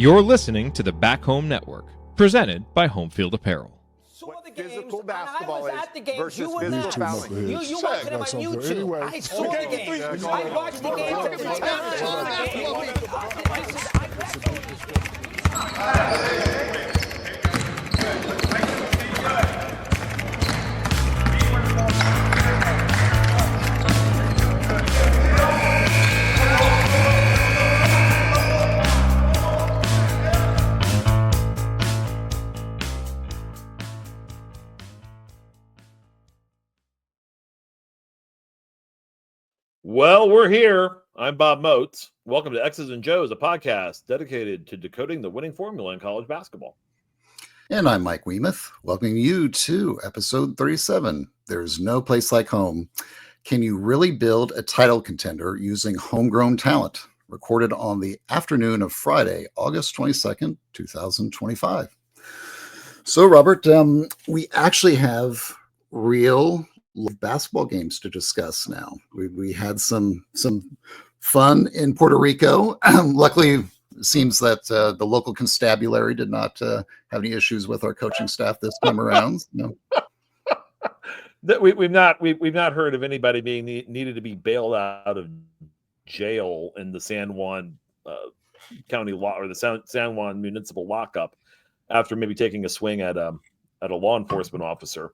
You're listening to the Back Home Network, presented by Homefield Apparel. Saw the games, physical basketball I was at the games. You were not. You watched them on YouTube. Anyway. I saw the games. I watched the games. Well, we're here. I'm Bob Moats. Welcome to X's and Joe's, a podcast dedicated to decoding the winning formula in college basketball. And I'm Mike Wiemuth, welcoming you to episode 37. There's no place like home. Can you really build a title contender using homegrown talent? Recorded on the afternoon of Friday, August 22nd, 2025. So, Robert, we actually have real basketball games to discuss now. We had some fun in Puerto Rico. Luckily, it seems that the local constabulary did not have any issues with our coaching staff this time around. No. We've not heard of anybody being needed to be bailed out of jail in the San Juan county law or the San Juan municipal lockup after maybe taking a swing at a law enforcement officer.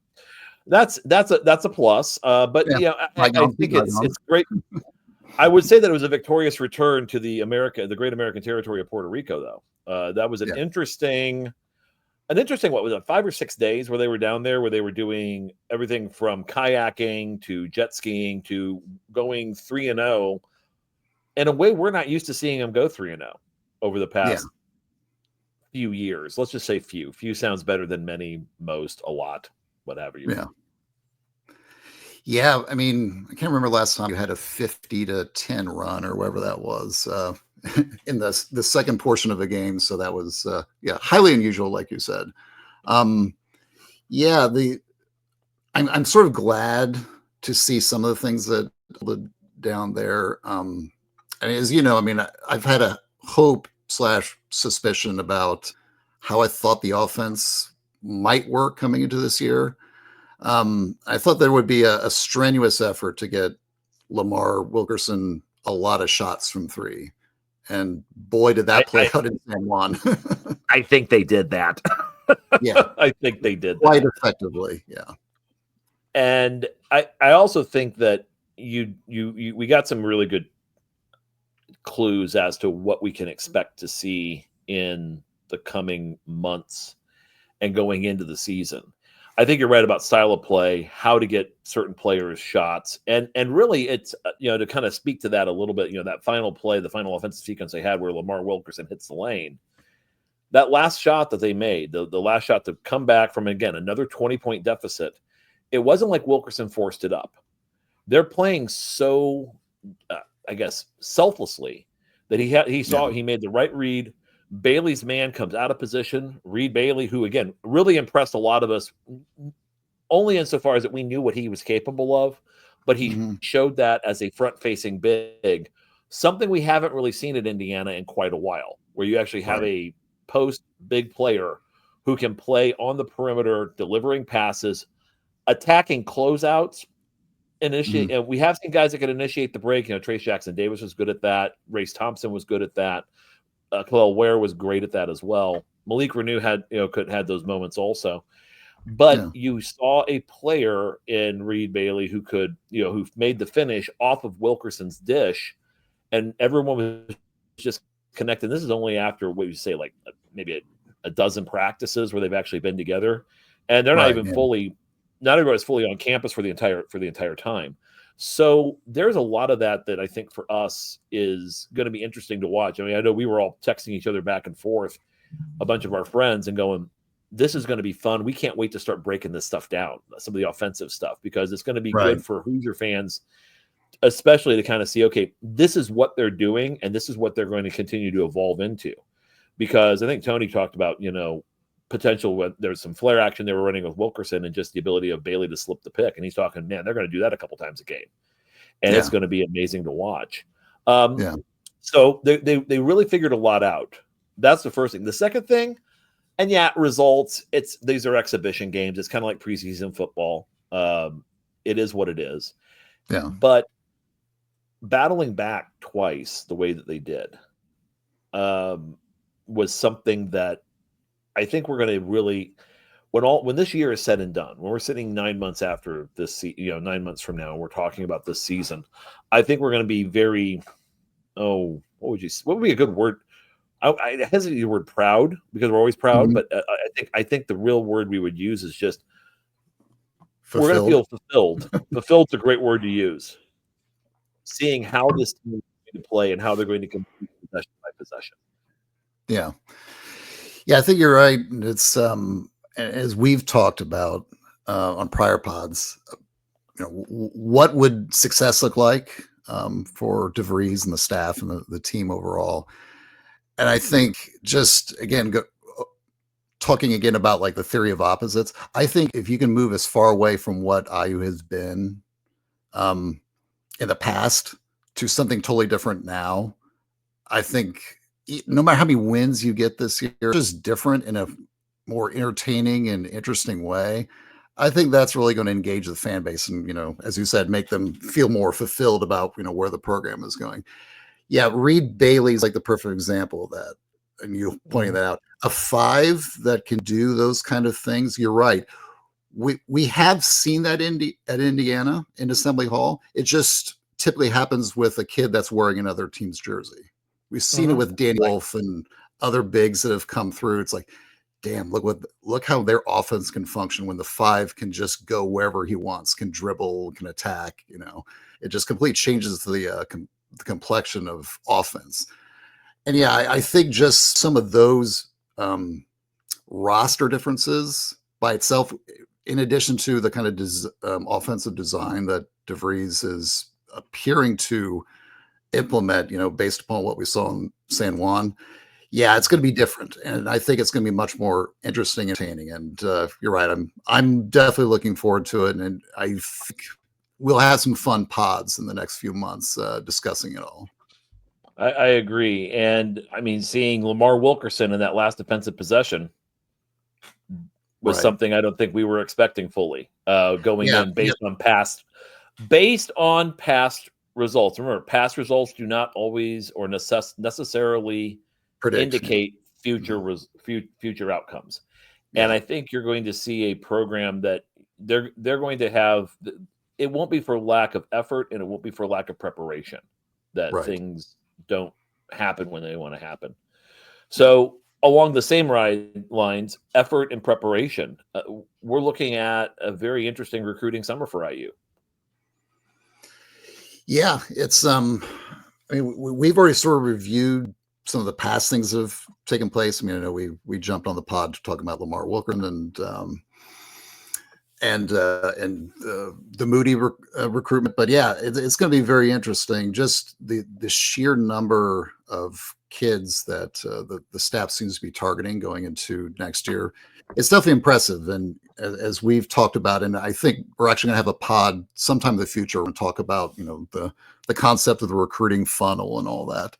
That's a plus, but yeah, I think it's great. I would say that it was a victorious return to the great American territory of Puerto Rico, though. That was an interesting. What was it? 5 or 6 days where they were down there, where they were doing everything from kayaking to jet skiing to going 3-0 in a way we're not used to seeing them go 3-0 over the past few years. Let's just say few. Few sounds better than many, most, a lot. Whatever you Yeah, I mean, I can't remember last time you had a 50-10 run or whatever that was in the second portion of the game. So that was highly unusual, like you said. I'm sort of glad to see some of the things that down there. As you know, I've had a hope/suspicion about how I thought the offense might work coming into this year. I thought there would be a strenuous effort to get Lamar Wilkerson a lot of shots from three. And boy, did that play out in San Juan. I think they did that. Yeah. I think they did quite effectively. Yeah. And I also think that we got some really good clues as to what we can expect to see in the coming months and going into the season. I think you're right about style of play, how to get certain players shots. And really it's, to kind of speak to that a little bit, that final play, the final offensive sequence they had where Lamar Wilkerson hits the lane, that last shot that they made, the last shot to come back from, again, another 20-point deficit. It wasn't like Wilkerson forced it up. They're playing so, selflessly that he made the right read. Bailey's man comes out of position. Reed Bailey, who, again, really impressed a lot of us, only insofar as that we knew what he was capable of, but he showed that as a front-facing big, something we haven't really seen at Indiana in quite a while, where you actually have a post-big player who can play on the perimeter, delivering passes, attacking closeouts, initiate. And we have seen guys that can initiate the break. Trace Jackson Davis was good at that. Race Thompson was good at that. Khalil Ware was great at that as well. Malik Renew had those moments also, but you saw a player in Reed Bailey who could, who made the finish off of Wilkerson's dish, and everyone was just connected. This is only after what you say, like maybe a dozen practices where they've actually been together, and they're not even fully. Not everybody's fully on campus for the entire time. So there's a lot of that I think for us is going to be interesting to watch. I know we were all texting each other back and forth, a bunch of our friends, and going, this is going to be fun. We can't wait to start breaking this stuff down, some of the offensive stuff, because it's going to be good for Hoosier fans, especially to kind of see, okay, this is what they're doing, and this is what they're going to continue to evolve into. Because I think Tony talked about, potential when there's some flare action they were running with Wilkerson and just the ability of Bailey to slip the pick. And he's talking, man, they're going to do that a couple times a game. And it's going to be amazing to watch. So they really figured a lot out That's the first thing. The second thing, and results. These are exhibition games. It's kind of like preseason football. It is what it is. Yeah. But battling back twice the way that they did was something that I think we're going to really, when this year is said and done, when we're sitting 9 months after this, 9 months from now, we're talking about this season, I think we're going to be very, what would be a good word? I hesitate to use the word proud because we're always proud, but I think the real word we would use is just fulfilled. We're going to feel fulfilled. Fulfilled's a great word to use. Seeing how this team is going to play and how they're going to compete possession by possession. Yeah. Yeah, I think you're right. It's as we've talked about on prior pods, what would success look like for DeVries and the staff and the team overall. And I think just, again, talking again about like the theory of opposites, I think if you can move as far away from what IU has been in the past to something totally different now, I think no matter how many wins you get this year, just different in a more entertaining and interesting way. I think that's really going to engage the fan base and, as you said, make them feel more fulfilled about, where the program is going. Yeah, Reed Bailey's like the perfect example of that. And you pointing that out. A 5 that can do those kind of things, you're right. We have seen that at Indiana in Assembly Hall. It just typically happens with a kid that's wearing another team's jersey. We've seen it with Danny Wolf and other bigs that have come through. It's like, damn, look how their offense can function when the 5 can just go wherever he wants, can dribble, can attack. It just completely changes the complexion of offense. And I think just some of those roster differences by itself, in addition to the kind of offensive design that DeVries is appearing to implement, based upon what we saw in San Juan, it's going to be different, and I think it's going to be much more interesting and entertaining. And you're right, I'm definitely looking forward to it, and I think we'll have some fun pods in the next few months discussing it all. I agree. And I mean, seeing Lamar Wilkerson in that last defensive possession was something I don't think we were expecting fully going in based on past results. Remember, past results do not always or necessarily indicate future outcomes. Yeah. And I think you're going to see a program that they're going to have. It won't be for lack of effort, and it won't be for lack of preparation that things don't happen when they want to happen. So along the same lines, effort and preparation, we're looking at a very interesting recruiting summer for IU. Yeah, it's we've already sort of reviewed some of the past things that have taken place. I mean, I know we jumped on the pod to talk about Lamar Wilkerson and the Moody recruitment, but it's going to be very interesting. Just the sheer number of kids that the staff seems to be targeting going into next year, it's definitely impressive. And as we've talked about, and I think we're actually going to have a pod sometime in the future and talk about the concept of the recruiting funnel and all that.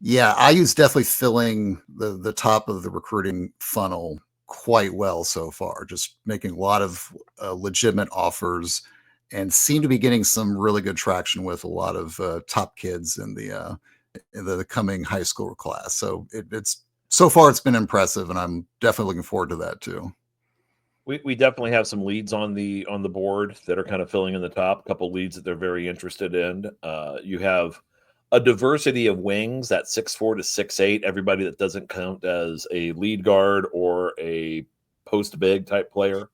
IU's definitely filling the top of the recruiting funnel quite well so far, just making a lot of legitimate offers and seem to be getting some really good traction with a lot of top kids in the coming high school class. So it's so far it's been impressive, and I'm definitely looking forward to that too. We definitely have some leads on the board that are kind of filling in the top. A couple leads that they're very interested in. You have a diversity of wings, that 6'4" to 6'8", everybody that doesn't count as a lead guard or a post big type player.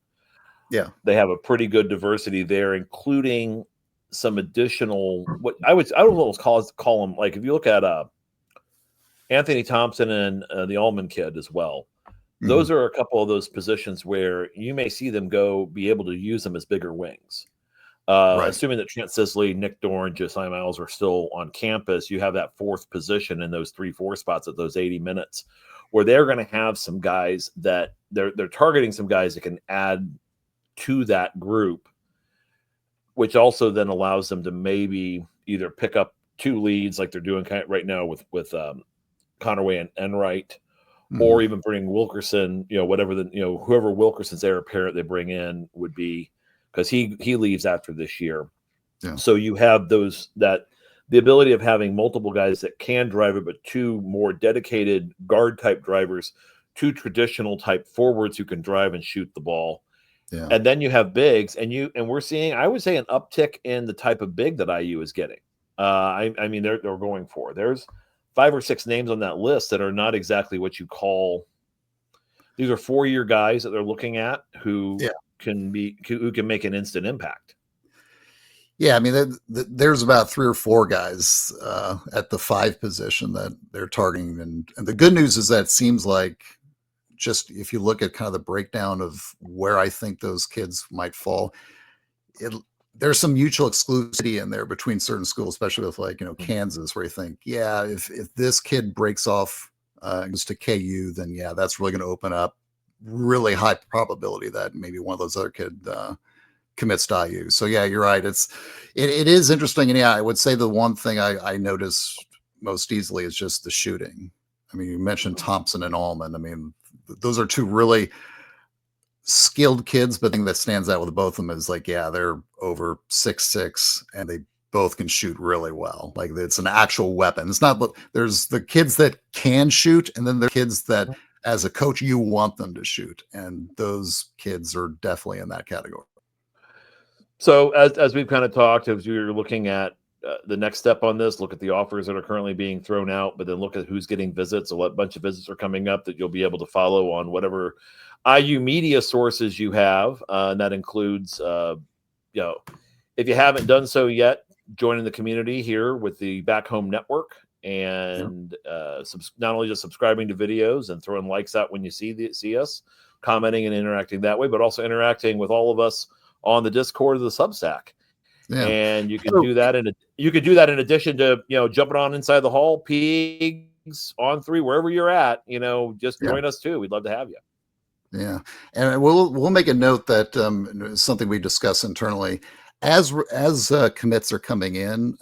Yeah, they have a pretty good diversity there, including some additional what I would almost call them, like if you look at Anthony Thompson and the Allman kid as well. Those are a couple of those positions where you may see them be able to use them as bigger wings. Assuming that Trent Sisley, Nick Dorn, Josiah Miles are still on campus, you have that fourth position in those 3-4 spots at those 80 minutes where they're going to have some guys that they're targeting some guys that can add to that group, which also then allows them to maybe either pick up 2 leads like they're doing right now with Conaway and Enright, or even bring Wilkerson, whatever whoever Wilkerson's heir apparent they bring in would be, because he leaves after this year. Yeah. So you have the ability of having multiple guys that can drive it, but two more dedicated guard type drivers, two traditional type forwards who can drive and shoot the ball. Yeah. And then you have bigs, and we're seeing, I would say, an uptick in the type of big that IU is getting. I mean, they're going for. There's 5 or 6 names on that list that are not exactly what you call. These are 4-year guys that they're looking at who can make an instant impact. Yeah, I mean, there's about 3 or 4 guys at the 5 position that they're targeting, and the good news is that it seems like, just if you look at kind of the breakdown of where I think those kids might fall, there's some mutual exclusivity in there between certain schools, especially with Kansas, where you think, if this kid breaks off goes to KU, then that's really going to open up really high probability that maybe one of those other kids commits to IU. So you're right. It is interesting, and I would say the one thing I notice most easily is just the shooting. I mean, you mentioned Thompson and Allman. I mean, those are 2 really skilled kids, but the thing that stands out with both of them is they're over 6'6", and they both can shoot really well. Like, it's an actual weapon. It's not, there's the kids that can shoot, and then there are kids that, as a coach, you want them to shoot, and those kids are definitely in that category. So as we've kind of talked, as you're looking at the next step on this, look at the offers that are currently being thrown out, but then look at who's getting visits. A bunch of visits are coming up that you'll be able to follow on whatever IU media sources you have. And that includes, if you haven't done so yet, joining the community here with the Back Home Network, and not only just subscribing to videos and throwing likes out when you see us, commenting and interacting that way, but also interacting with all of us on the Discord of the Substack. Yeah. And you can do that in addition to, jumping on Inside the Hall, Pigs, On 3, wherever you're at, just join us too. We'd love to have you. Yeah. And we'll make a note that something we discuss internally as commits are coming in.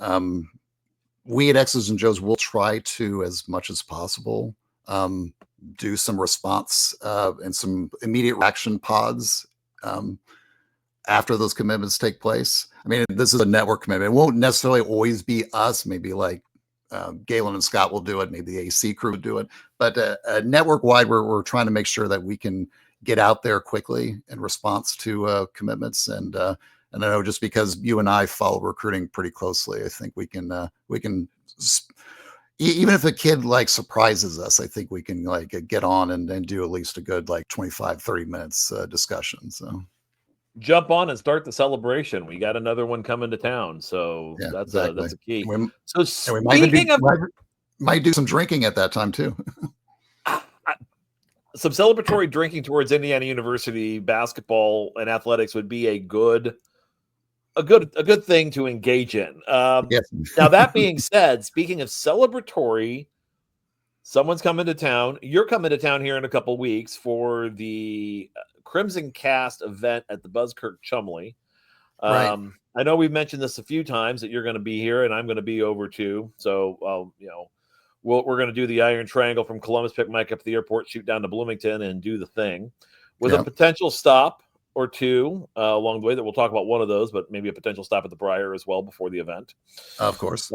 We at X's and Joe's will try to, as much as possible, do some response and some immediate reaction pods after those commitments take place. I mean, this is a network commitment. It won't necessarily always be us. Maybe Galen and Scott will do it. Maybe the AC crew would do it. But network wide, we're trying to make sure that we can get out there quickly in response to commitments. And I know, just because you and I follow recruiting pretty closely, I think we can even if a kid surprises us, I think we can get on and do at least a good 25, 30 minutes discussion. So jump on and start the celebration. We got another one coming to town, so that's a key. We might do some drinking at that time too. Some celebratory drinking towards Indiana University basketball and athletics would be a good thing to engage in. Yes. Now, that being said, speaking of celebratory, someone's coming to town. You're coming to town here in a couple weeks for the Crimson Cast event at the Buzzkirk Chumley. Right. I know we've mentioned this a few times that you're going to be here, and I'm going to be over too. So, we're going to do the Iron Triangle from Columbus, pick Mike up at the airport, shoot down to Bloomington, and do the thing with a potential stop or two along the way. That we'll talk about one of those, but maybe a potential stop at the Briar as well before the event. Of course.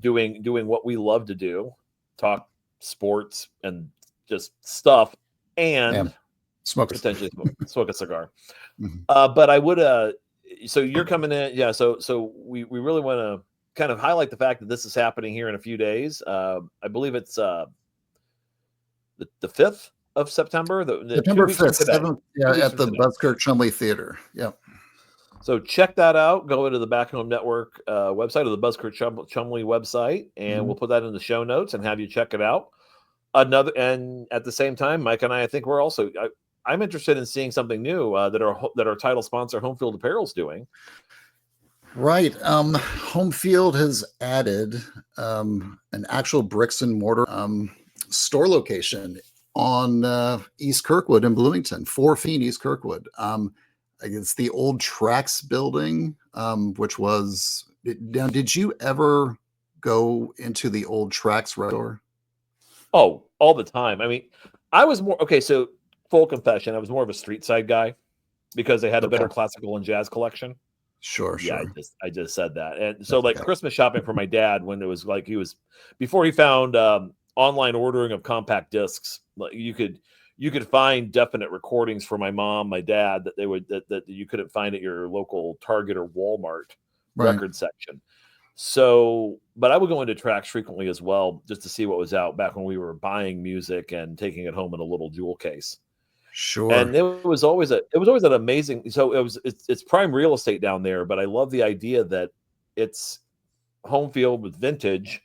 Doing what we love to do, talk sports and just stuff, and potentially smoke a cigar. Mm-hmm. But I would so you're coming in, so we really want to kind of highlight the fact that this is happening here in a few days. I believe it's the 5th of September, September 5th, 7th, at the Buzzkirk Chumley Theater. Yep. So check that out. Go into the Back Home Network website, or the Buzzkirk Chumley website, and we'll put that in the show notes and have you check it out. And at the same time, Mike and I think we're also I'm interested in seeing something new that our title sponsor, Home Field Apparel's doing. Right. Home Field has added an actual bricks and mortar store location on East Kirkwood in Bloomington, 4 East Kirkwood. It's the old Trax building, which was. Now, did you ever go into the old Trax store? Oh, all the time. I mean, I was more okay. So full confession, I was more of a street side guy because they had a better classical and jazz collection. Sure. I just said that. And so That's like okay. Christmas shopping for my dad when it was like before he found online ordering of compact discs, like you could find definite recordings for my mom, my dad that you couldn't find at your local Target or Walmart record section. So, but I would go into tracks frequently as well just to see what was out back when we were buying music and taking it home in a little jewel case. Sure. And it was always an amazing. So it's prime real estate down there, but I love the idea that it's home field with vintage,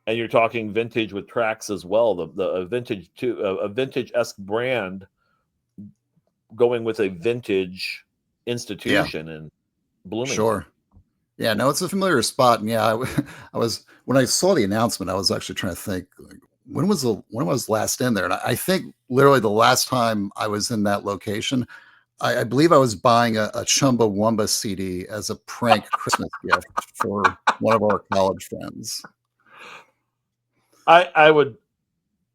and you're talking vintage with tracks as well. The vintage-esque brand going with a vintage institution in Bloomington. Sure. Yeah, no, it's a familiar spot, and yeah, I was when I saw the announcement, I was actually trying to think like, when I was last in there, and I think literally the last time I was in that location, I believe I was buying a Chumbawamba CD as a prank Christmas gift for one of our college friends. I would.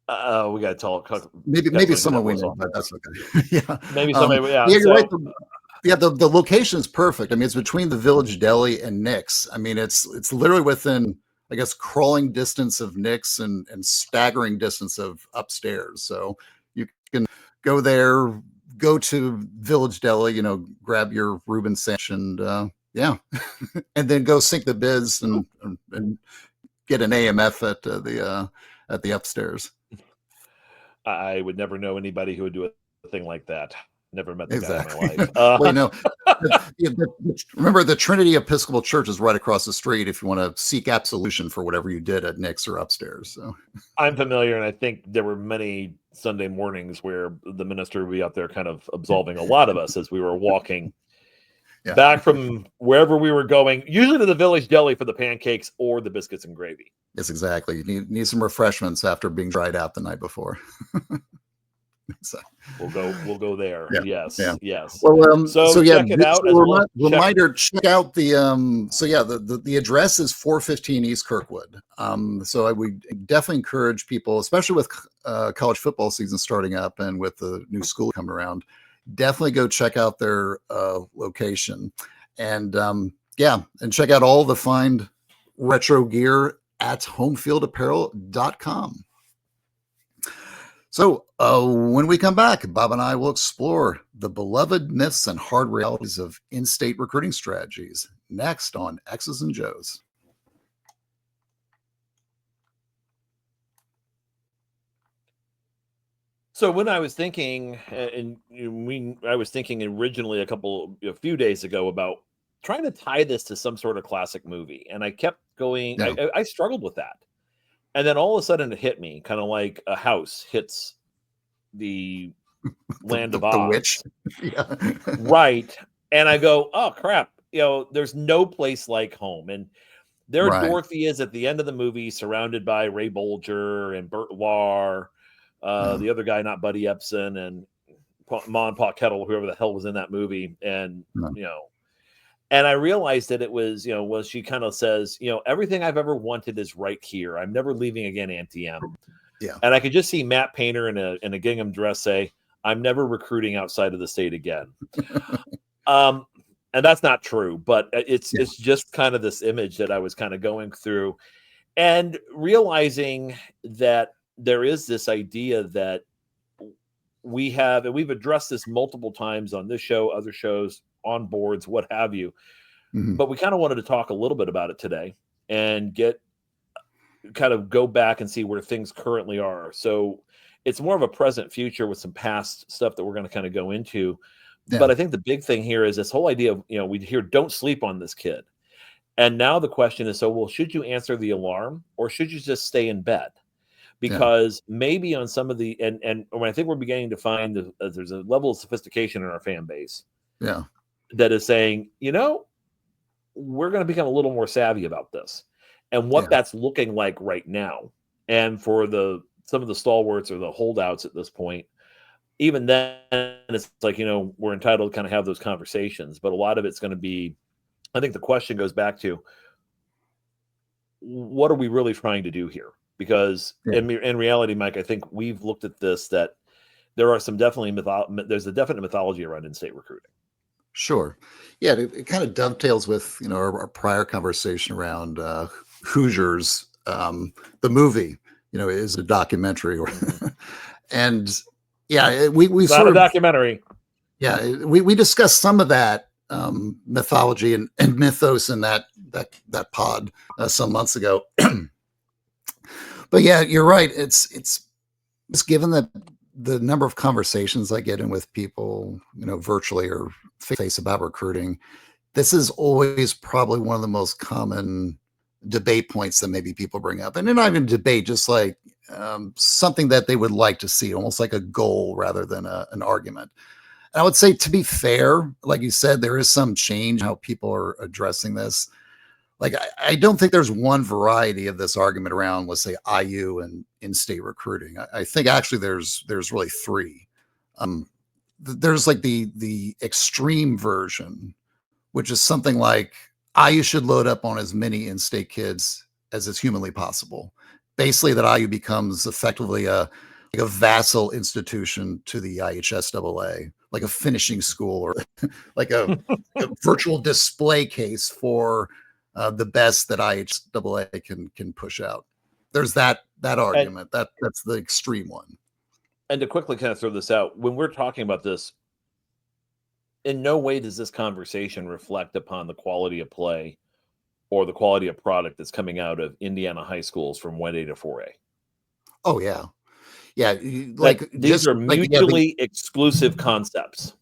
We got to talk. Maybe someone we know, but that's okay. Yeah, maybe somebody. Yeah, you're right. The location is perfect. I mean, it's between the Village Deli and Nick's. I mean, it's literally within, I guess, crawling distance of Nick's and staggering distance of upstairs. So you can go there, go to Village Deli, grab your Reuben sandwich, and and then go sink the biz and get an AMF at the upstairs. I would never know anybody who would do a thing like that. Never met the guy in my life. Remember, the Trinity Episcopal Church is right across the street if you want to seek absolution for whatever you did at Nick's or upstairs. So I'm familiar, and I think there were many Sunday mornings where the minister would be out there kind of absolving a lot of us as we were walking back from wherever we were going, usually to the Village Deli for the pancakes or the biscuits and gravy. Yes, exactly. You need some refreshments after being dried out the night before. So we'll go there. Yes. Well, check it out. Reminder: check out the the address is 415 East Kirkwood. So I would definitely encourage people, especially with college football season starting up and with the new school coming around, definitely go check out their location, and check out all the fine retro gear at homefieldapparel.com. So when we come back, Bob and I will explore the beloved myths and hard realities of in-state recruiting strategies next on X's and Joe's. So when I was thinking, I was thinking originally a few days ago about trying to tie this to some sort of classic movie, and I kept going. I struggled with that. And then all of a sudden it hit me, kind of like a house hits the land of Oz. The witch. Right. And I go, oh, crap. There's no place like home. And there Dorothy is at the end of the movie, surrounded by Ray Bolger and Burt Lahr, the other guy, not Buddy Epson, and Ma and Pa Kettle, whoever the hell was in that movie. And, and I realized that it was, she kind of says, everything I've ever wanted is right here. I'm never leaving again, Auntie M. Yeah. And I could just see Matt Painter in a gingham dress say, I'm never recruiting outside of the state again. And that's not true, but it's just kind of this image that I was kind of going through and realizing that there is this idea that we have, and we've addressed this multiple times on this show, other shows, on boards, what have you. Mm-hmm. But we kind of wanted to talk a little bit about it today and go back and see where things currently are. So it's more of a present future with some past stuff that we're going to kind of go into. Yeah. But I think the big thing here is this whole idea of, we hear, don't sleep on this kid. And now the question is, should you answer the alarm or should you just stay in bed? Because maybe on some of the, and when I think we're beginning to find there's a level of sophistication in our fan base. Yeah. That is saying, we're going to become a little more savvy about this and what that's looking like right now. And for some of the stalwarts or the holdouts at this point, even then it's like, we're entitled to kind of have those conversations, but a lot of it's going to be, I think the question goes back to, what are we really trying to do here? because in reality, Mike, I think we've looked at this, that there are some there's a definite mythology around in-state recruiting. Sure. Yeah, it kind of dovetails with, our prior conversation around Hoosiers. The movie, is a documentary, and we It's not a documentary. Yeah, we discussed some of that mythology and mythos in that pod some months ago. But yeah, you're right. It's given that the number of conversations I get in with people, virtually or face about recruiting, this is always probably one of the most common debate points that maybe people bring up. And then not even debate, just like something that they would like to see, almost like a goal rather than an argument. And I would say, to be fair, like you said, there is some change how people are addressing this. Like, I don't think there's one variety of this argument around, let's say, IU and in-state recruiting. I think actually there's really three. There's like the extreme version, which is something like IU should load up on as many in-state kids as is humanly possible. Basically, that IU becomes effectively a vassal institution to the IHSAA, like a finishing school or like a virtual display case for the best that IHSAA can push out. There's that argument. That's the extreme one. And to quickly kind of throw this out, when we're talking about this, in no way does this conversation reflect upon the quality of play or the quality of product that's coming out of Indiana high schools from 1A to 4A. Oh, yeah. Yeah. These are mutually exclusive concepts.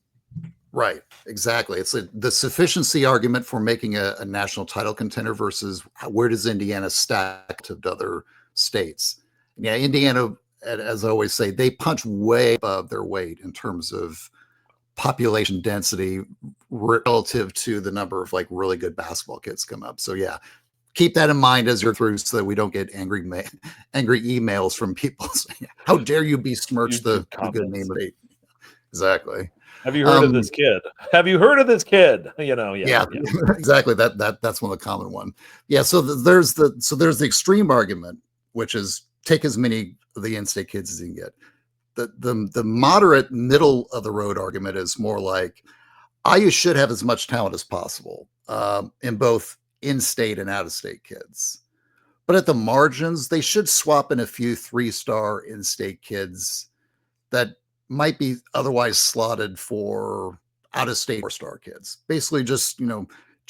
Right. Exactly. It's the sufficiency argument for making a national title contender versus where does Indiana stack to other states. Yeah. Indiana, as I always say, they punch way above their weight in terms of population density relative to the number of like really good basketball kids come up. So yeah, keep that in mind as you're through, so that we don't get angry emails from people saying, "How dare you besmirch the good name of it?" Exactly. Have you heard of this kid? Have you heard of this kid? Yeah. Exactly. That's one of the common one. Yeah. So there's the extreme argument, which is take as many of the in-state kids as you can get. The moderate middle of the road argument is more like IU should have as much talent as possible in both in-state and out-of-state kids. But at the margins, they should swap in a few 3-star in-state kids that might be otherwise slotted for out-of-state 4-star kids. Basically just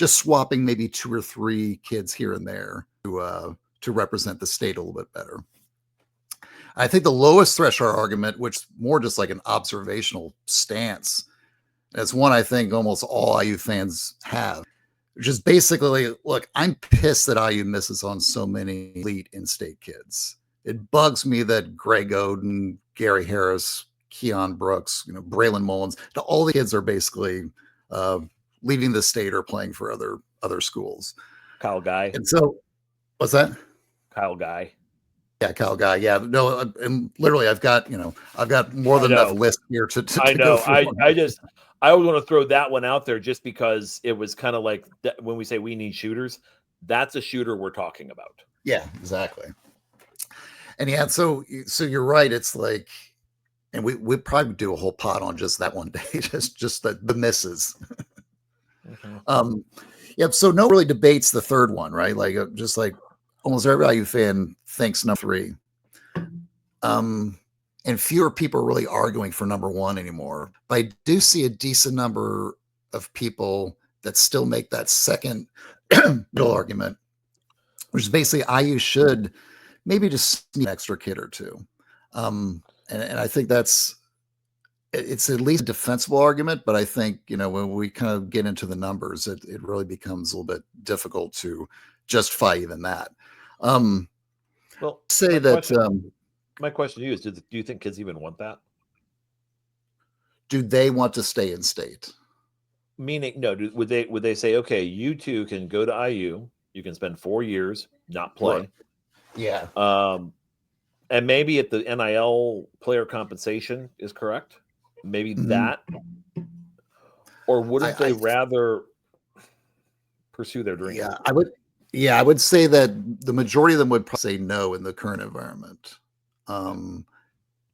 swapping maybe 2 or 3 kids here and there to represent the state a little bit better. I think the lowest threshold argument, which is more just like an observational stance, is one I think almost all IU fans have, which is basically, look, I'm pissed that IU misses on so many elite in-state kids. It bugs me that Greg Oden, Gary Harris, Keon Brooks, Braylon Mullins, all the kids are basically leaving the state or playing for other schools. Kyle Guy. And so, what's that? Kyle Guy. Yeah, Kyle Guy. Yeah, no, and literally, I've got more than enough list here to I know. Go I always want to throw that one out there just because it was kind of like when we say we need shooters, that's a shooter we're talking about. Yeah, exactly. And yeah, so you're right. It's like, and we'd probably do a whole pod on just that one day, just the misses. Mm-hmm. Yeah. So no really debates the third one, right? Like just like almost every IU fan thinks number 3. And fewer people are really arguing for number 1 anymore. But I do see a decent number of people that still make that second middle argument, which is basically IU should maybe just sneak an extra kid or two. And I think it's at least a defensible argument, but I think, when we kind of get into the numbers, it really becomes a little bit difficult to justify even that. Well, say that my question to you is, do you think kids even want that? Do they want to stay in state? Meaning, no, would they say, okay, you two can go to IU, you can spend 4 years, not play. Right. Yeah. And maybe at the NIL player compensation is correct. Maybe that, or wouldn't they rather pursue their dream? Yeah, Yeah, I would say that the majority of them would probably say no in the current environment.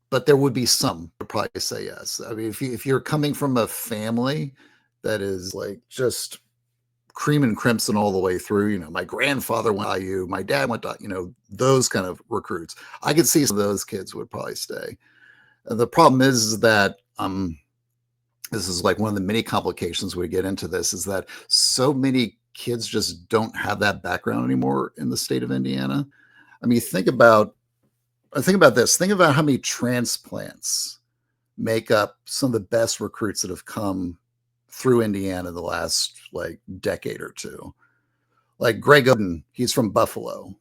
But there would be some would probably say yes. I mean, if you're coming from a family that is like just cream and crimson all the way through, you know, my grandfather went to IU, my dad went to, you know, those kind of recruits, I could see some of those kids would probably stay. And the problem is that this is like one of the many complications we get into this, is that so many kids just don't have that background anymore in the state of Indiana. I mean, think about this. Think about how many transplants make up some of the best recruits that have come through Indiana the last like decade or two. Like Greg Oden, he's from Buffalo.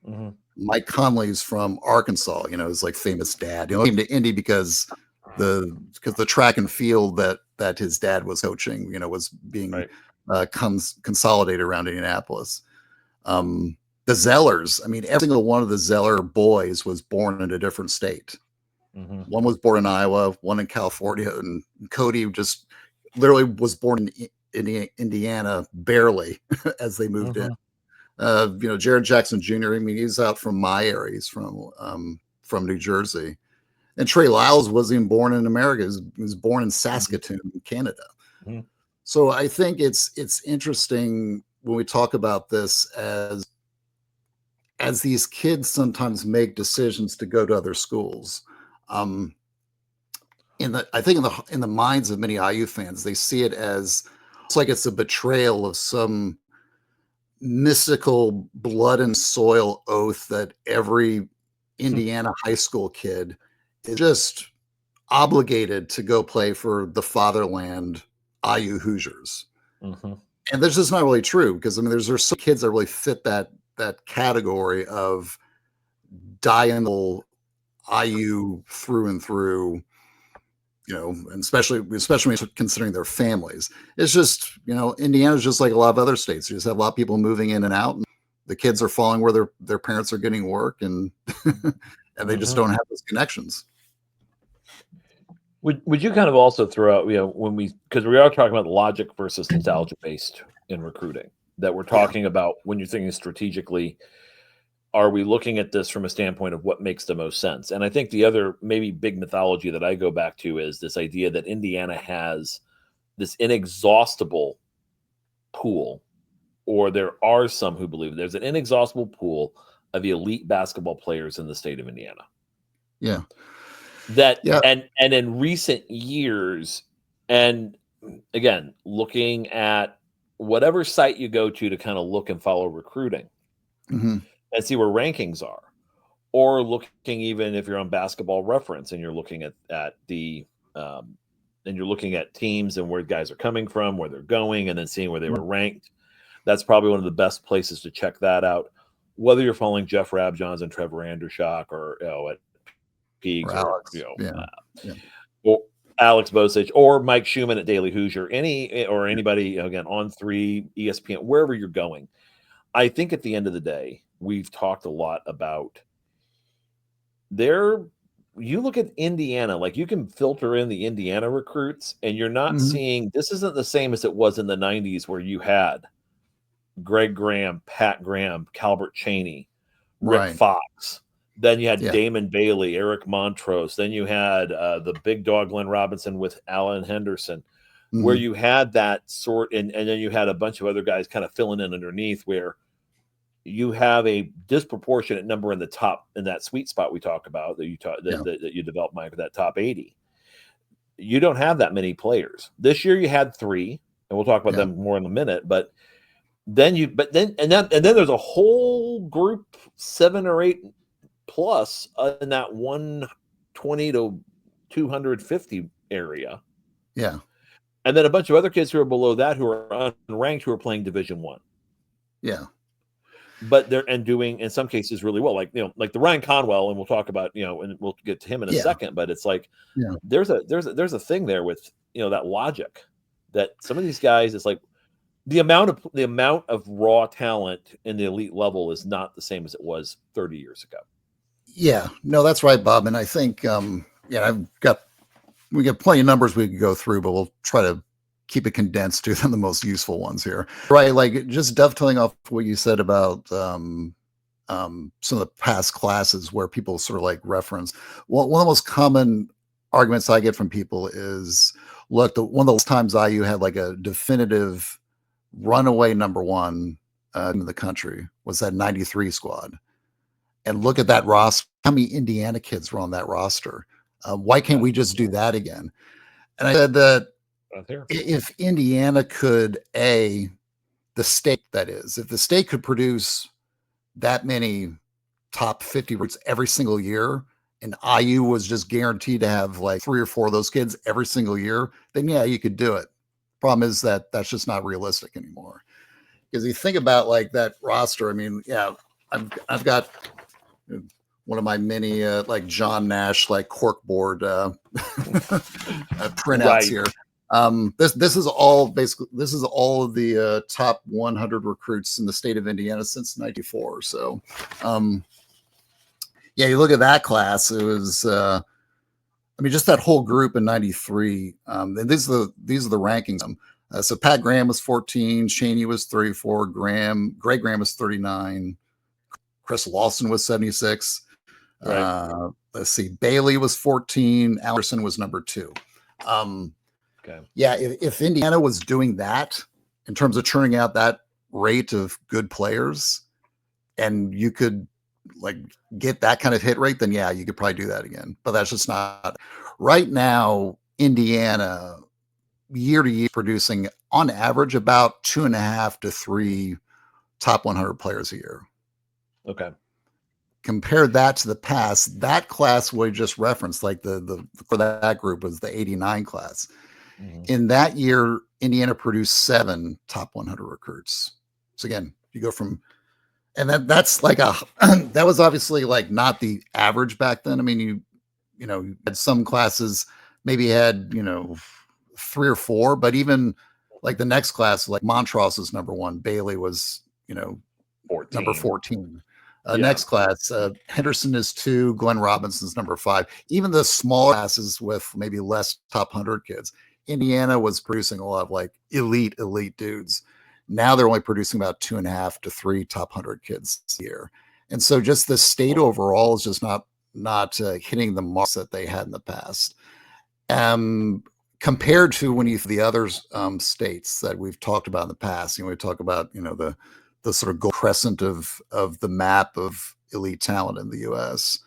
Mm-hmm. Mike Conley's from Arkansas. You know, his like famous dad. You know, he came to Indy because the track and field that his dad was coaching, you know, was being consolidated around Indianapolis. The Zellers, I mean, every single one of the Zeller boys was born in a different state. Mm-hmm. One was born in Iowa, one in California, and Cody just literally was born in Indiana barely as they moved in. You know, Jared Jackson Jr., I mean, he's out from my area. He's from New Jersey. And Trey Lyles wasn't even born in America. He was born in Saskatoon, Canada. Mm-hmm. So I think it's interesting when we talk about this as these kids sometimes make decisions to go to other schools. I think in the minds of many IU fans, they see it as it's like it's a betrayal of some mystical blood and soil oath that every Indiana high school kid is just obligated to go play for the fatherland IU Hoosiers. Mm-hmm. And that's just not really true, because I mean there's some kids that really fit that category of diagonal IU through and through, you know, and especially when considering their families. It's just, you know, Indiana's just like a lot of other states. You just have a lot of people moving in and out, and the kids are falling where their parents are getting work, and and they just don't have those connections. Would you kind of also throw out, you know, because we are talking about logic versus nostalgia based in recruiting, that we're talking about when you're thinking strategically, are we looking at this from a standpoint of what makes the most sense? And I think the other maybe big mythology that I go back to is this idea that Indiana has this inexhaustible pool, or there are some who believe there's an inexhaustible pool of elite basketball players in the state of Indiana. Yeah. And in recent years, and again, looking at whatever site you go to kind of look and follow recruiting and see where rankings are, or looking even if you're on Basketball Reference and you're looking at the and you're looking at teams and where guys are coming from, where they're going, and then seeing where they were ranked. That's probably one of the best places to check that out. Whether you're following Jeff Rabjohns and Trevor Andershock, or you know, at Peaks, or you know, or Alex Bosich, or Mike Schumann at Daily Hoosier, anybody again on 3, ESPN, wherever you're going. I think at the end of the day, we've talked a lot about you look at Indiana, like you can filter in the Indiana recruits, and you're not seeing, this isn't the same as it was in the 90s, where you had Greg Graham, Pat Graham, Calbert Cheney, Rick Fox. Then you had Damon Bailey, Eric Montrose. Then you had the big dog Glenn Robinson with Alan Henderson, where you had that sort, and then you had a bunch of other guys kind of filling in underneath, where you have a disproportionate number in the top, in that sweet spot we talk about that you develop, Mike, that top 80. You don't have that many players. This year you had 3, and we'll talk about them more in a minute. But then there's a whole group, 7 or 8 plus in that 120 to 250 area. Yeah. And then a bunch of other kids who are below that, who are unranked, who are playing Division I. Yeah. But they're doing in some cases really well, like, you know, like the Ryan Conwell, and we'll talk about, you know, and we'll get to him in a second. But it's like there's a thing there with, you know, that logic that some of these guys, it's like the amount of raw talent in the elite level is not the same as it was 30 years ago. Yeah, no, that's right, Bob. And I think we got plenty of numbers we could go through, but we'll try to keep it condensed to the most useful ones here. Right. Like just dovetailing off what you said about some of the past classes where people sort of like reference. Well, one of the most common arguments I get from people is, look, one of those times IU had like a definitive runaway number one in the country was that 93 squad. And look at that roster. How many Indiana kids were on that roster? Why can't we just do that again? And I said that if Indiana could, the state, that is, if the state could produce that many top 50 recruits every single year, and IU was just guaranteed to have like 3 or 4 of those kids every single year, then yeah, you could do it. Problem is that that's just not realistic anymore. Because you think about like that roster, I mean, yeah, I've got one of my many like John Nash like corkboard printouts here. This is all of the top 100 recruits in the state of Indiana since '94. So, yeah, you look at that class. It was, I mean, just that whole group in '93. And these are the rankings. So Pat Graham was 14, Shaney was 34, Greg Graham was 39, Chris Lawson was 76. Right. Let's see, Bailey was 14, Allerson was number 2. Okay. Yeah, if Indiana was doing that in terms of churning out that rate of good players, and you could like get that kind of hit rate, then yeah, you could probably do that again. But that's just not right now. Indiana, year to year, producing on average about 2.5 to 3 top 100 players a year. Okay. Compare that to the past. That class we just referenced, like the for that group, was the '89 class. Mm-hmm. In that year, Indiana produced 7 top 100 recruits. So again, you go from, and that's like that was obviously like not the average back then. I mean, you had some classes maybe had 3 or 4, but even like the next class, like Montross is number 1, Bailey was 14. Number 14. Next class, Henderson is 2, Glenn Robinson's number 5. Even the small classes with maybe less top 100 kids, Indiana was producing a lot of like elite dudes. Now they're only producing about 2.5 to 3 top 100 kids a year. And so just the state overall is just not hitting the marks that they had in the past. Compared to the other states that we've talked about in the past, we talk about, the sort of gold crescent of the map of elite talent in the U.S.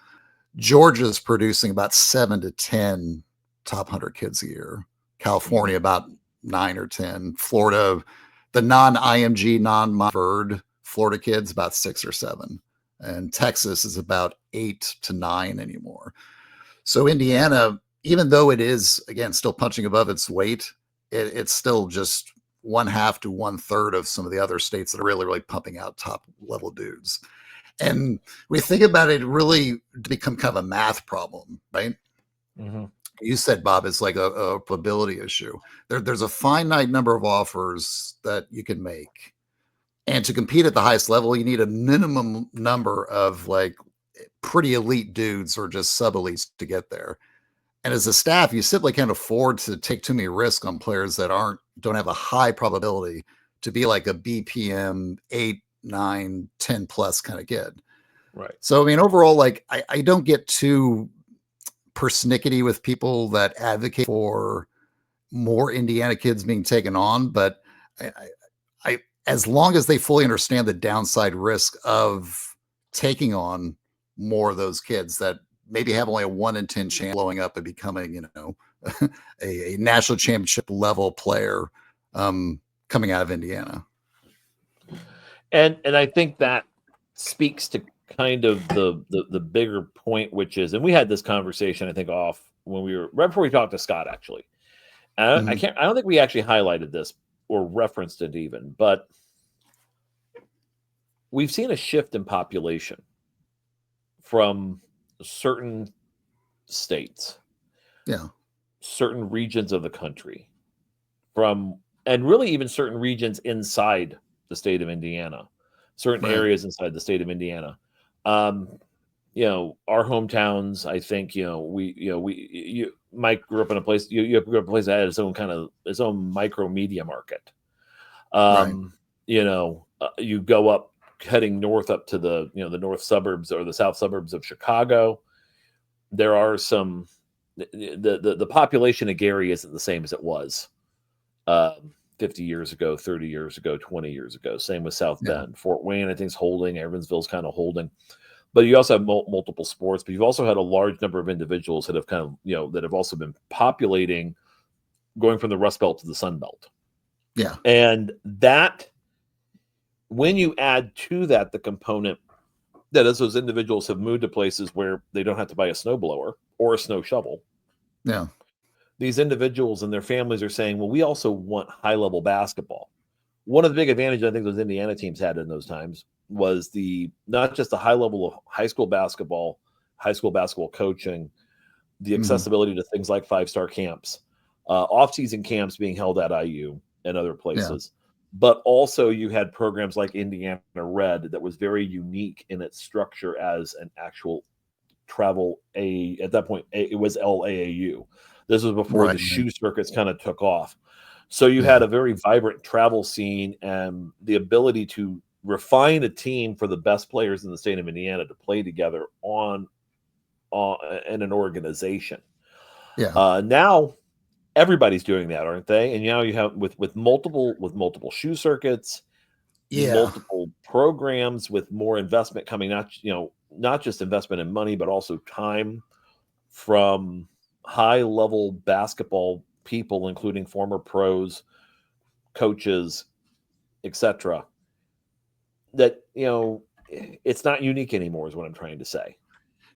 Georgia's producing about 7 to 10 top 100 kids a year. California about 9 or 10. Florida, the non-IMG, non-Bird Florida kids about 6 or 7, and Texas is about 8 to 9 anymore. So Indiana, even though it is again still punching above its weight, it's still just 1/2 to 1/3 of some of the other states that are really pumping out top level dudes. And we think about it really to become kind of a math problem, right? Mm-hmm. You said, Bob, it's like a probability issue. There's a finite number of offers that you can make. And to compete at the highest level, you need a minimum number of like pretty elite dudes or just sub-elites to get there. And as a staff, you simply can't afford to take too many risks on players that don't have a high probability to be like a BPM 8, 9, 10 plus kind of kid. Right. So, I mean, overall, like I don't get too persnickety with people that advocate for more Indiana kids being taken on, but I as long as they fully understand the downside risk of taking on more of those kids that maybe have only a 1 in 10 chance of blowing up and becoming, a national championship level player coming out of Indiana. And I think that speaks to kind of the bigger point, which is, and we had this conversation, I think, off when we were right before we talked to Scott, actually. And I don't think we actually highlighted this or referenced it even, but we've seen a shift in population from certain states, certain regions of the country, and really even certain regions inside the state of Indiana, certain areas inside the state of Indiana, our hometowns, I think, Mike grew up in a place, you grew up in a place that had its own micro media market. Right. You go up heading north up to the north suburbs or the south suburbs of Chicago. There are some, the population of Gary isn't the same as it was 50 years ago, 30 years ago, 20 years ago. Same with South Bend. Fort Wayne, I think, is holding. Evansville's kind of holding. But you also have multiple sports, but you've also had a large number of individuals that have that have also been populating, going from the Rust Belt to the Sun Belt. Yeah. And that, when you add to that the component that as those individuals have moved to places where they don't have to buy a snowblower or a snow shovel. Yeah. These individuals and their families are saying, well, we also want high-level basketball. One of the big advantages I think those Indiana teams had in those times was not just the high level of high school basketball coaching, the accessibility to things like 5-star camps, off-season camps being held at IU and other places. Yeah. But also you had programs like Indiana Red that was very unique in its structure as an actual travel. At that point, it was LAAU. This was before the shoe circuits kind of took off. So you had a very vibrant travel scene and the ability to refine a team for the best players in the state of Indiana to play together in an organization. Yeah. Now everybody's doing that, aren't they? And now you have with multiple shoe circuits, multiple programs with more investment coming, not just investment in money, but also time from high level basketball people, including former pros, coaches, etc. That, it's not unique anymore is what I'm trying to say.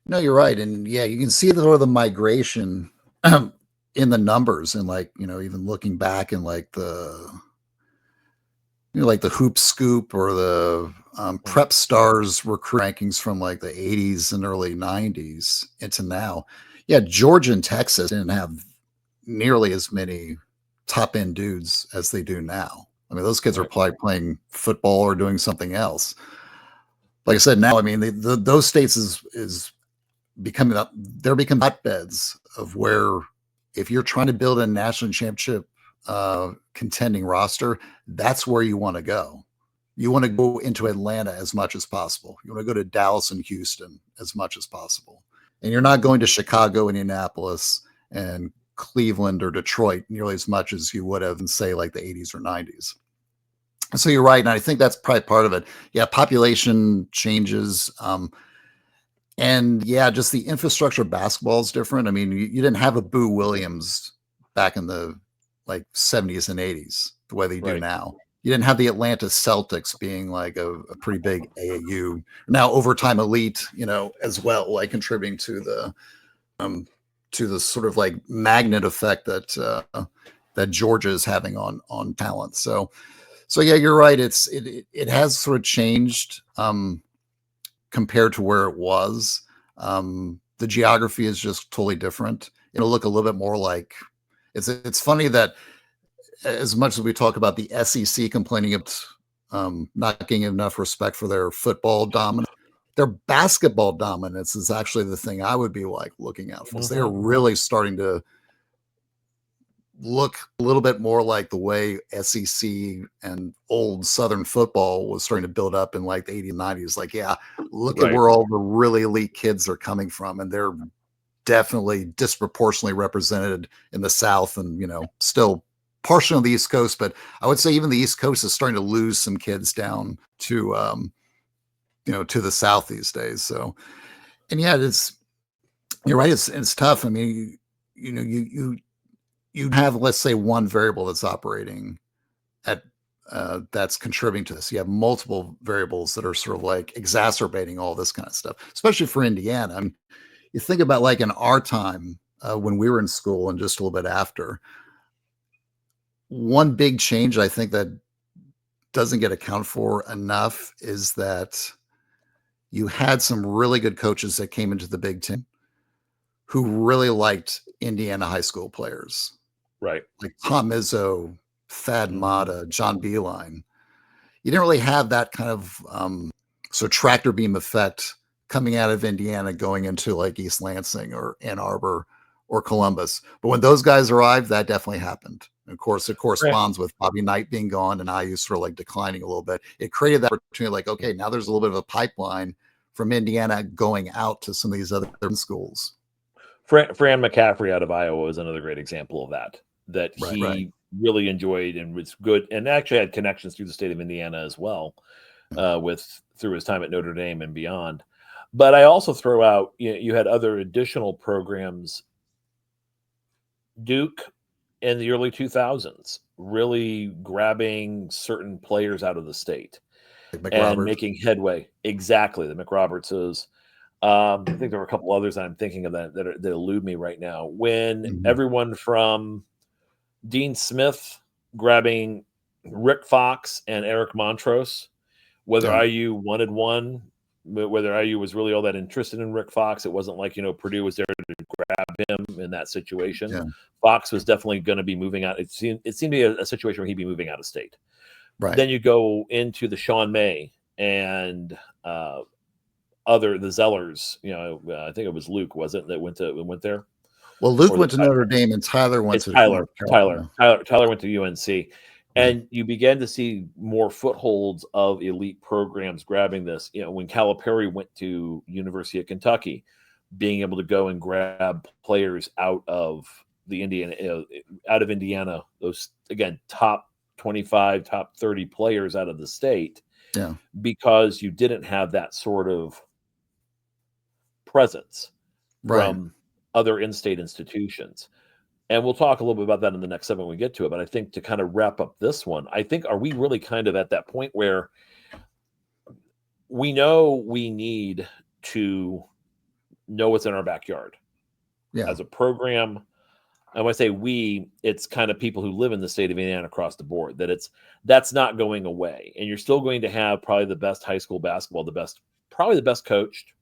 No, you're right. And yeah, you can see the migration in the numbers and even looking back in like the Hoop Scoop or the Prep Stars recruit rankings from like the 80s and early 90s into now. Yeah, Georgia and Texas didn't have nearly as many top end dudes as they do now. I mean, those kids are probably playing football or doing something else. Like I said, now, I mean, those states is becoming up. They're becoming hotbeds of where, if you're trying to build a national championship contending roster, that's where you want to go. You want to go into Atlanta as much as possible. You want to go to Dallas and Houston as much as possible. And you're not going to Chicago, Indianapolis, and Cleveland or Detroit nearly as much as you would have in, say, like the 80s or 90s. So you're right. And I think that's probably part of it. Yeah, population changes. And yeah, just the infrastructure of basketball is different. I mean, you didn't have a Boo Williams back in the 70s and 80s the way they do now. You didn't have the Atlanta Celtics being like a pretty big AAU, now overtime elite, as well, like contributing to the sort of like magnet effect that Georgia is having on talent. So yeah, you're right. It has sort of changed compared to where it was. The geography is just totally different. It'll look a little bit more like it's funny that as much as we talk about the SEC complaining about not getting enough respect for their football dominance, their basketball dominance is actually the thing I would be like looking out for. So they're really starting to look a little bit more like the way SEC and old Southern football was starting to build up in like the 80s and 90s. Like, yeah, look at where all the really elite kids are coming from. And they're definitely disproportionately represented in the South and, still partially on the East Coast. But I would say even the East Coast is starting to lose some kids down to, to the South these days. So, and yeah, you're right. It's tough. I mean, you have, let's say, one variable that's operating at that's contributing to this. You have multiple variables that are sort of like exacerbating all this kind of stuff, especially for Indiana. I mean, you think about like in our time when we were in school and just a little bit after, one big change I think that doesn't get accounted for enough is that you had some really good coaches that came into the Big Ten who really liked Indiana high school players. Right. Like Tom Izzo, Thad Matta, John Beilein. You didn't really have that kind of tractor beam effect coming out of Indiana going into like East Lansing or Ann Arbor or Columbus. But when those guys arrived, that definitely happened. And of course, it corresponds with Bobby Knight being gone and IU sort of like declining a little bit. It created that opportunity, like, okay, now there's a little bit of a pipeline from Indiana going out to some of these other schools. Fran McCaffrey out of Iowa was another great example of that he really enjoyed and was good, and actually had connections through the state of Indiana as well, through his time at Notre Dame and beyond. But I also throw out, you had other additional programs. Duke in the early 2000s, really grabbing certain players out of the state and making headway. Exactly, the McRobertses. I think there were a couple others I'm thinking of that elude me right now. When everyone from Dean Smith grabbing Rick Fox and Eric Montrose, whether IU wanted one, whether IU was really all that interested in Rick Fox, it wasn't like, Purdue was there to grab him in that situation. Yeah. Fox was definitely going to be moving out. It seemed to be a situation where he'd be moving out of state. Right. Then you go into the Sean May and the Zellers. I think it was Luke, was it, that went there? Well, Luke went to Notre Dame and Tyler went to Tyler went to UNC. And you began to see more footholds of elite programs grabbing this. When Calipari went to University of Kentucky, being able to go and grab players out of Indiana, those, again, top 25, top 30 players out of the state, because you didn't have that sort of presence from other in-state institutions. And we'll talk a little bit about that in the next segment when we get to it. But I think to kind of wrap up this one, are we really kind of at that point where we know we need to know what's in our backyard as a program? And when I say we, it's kind of people who live in the state of Indiana across the board, that's not going away. And you're still going to have probably the best high school basketball, probably the best coached,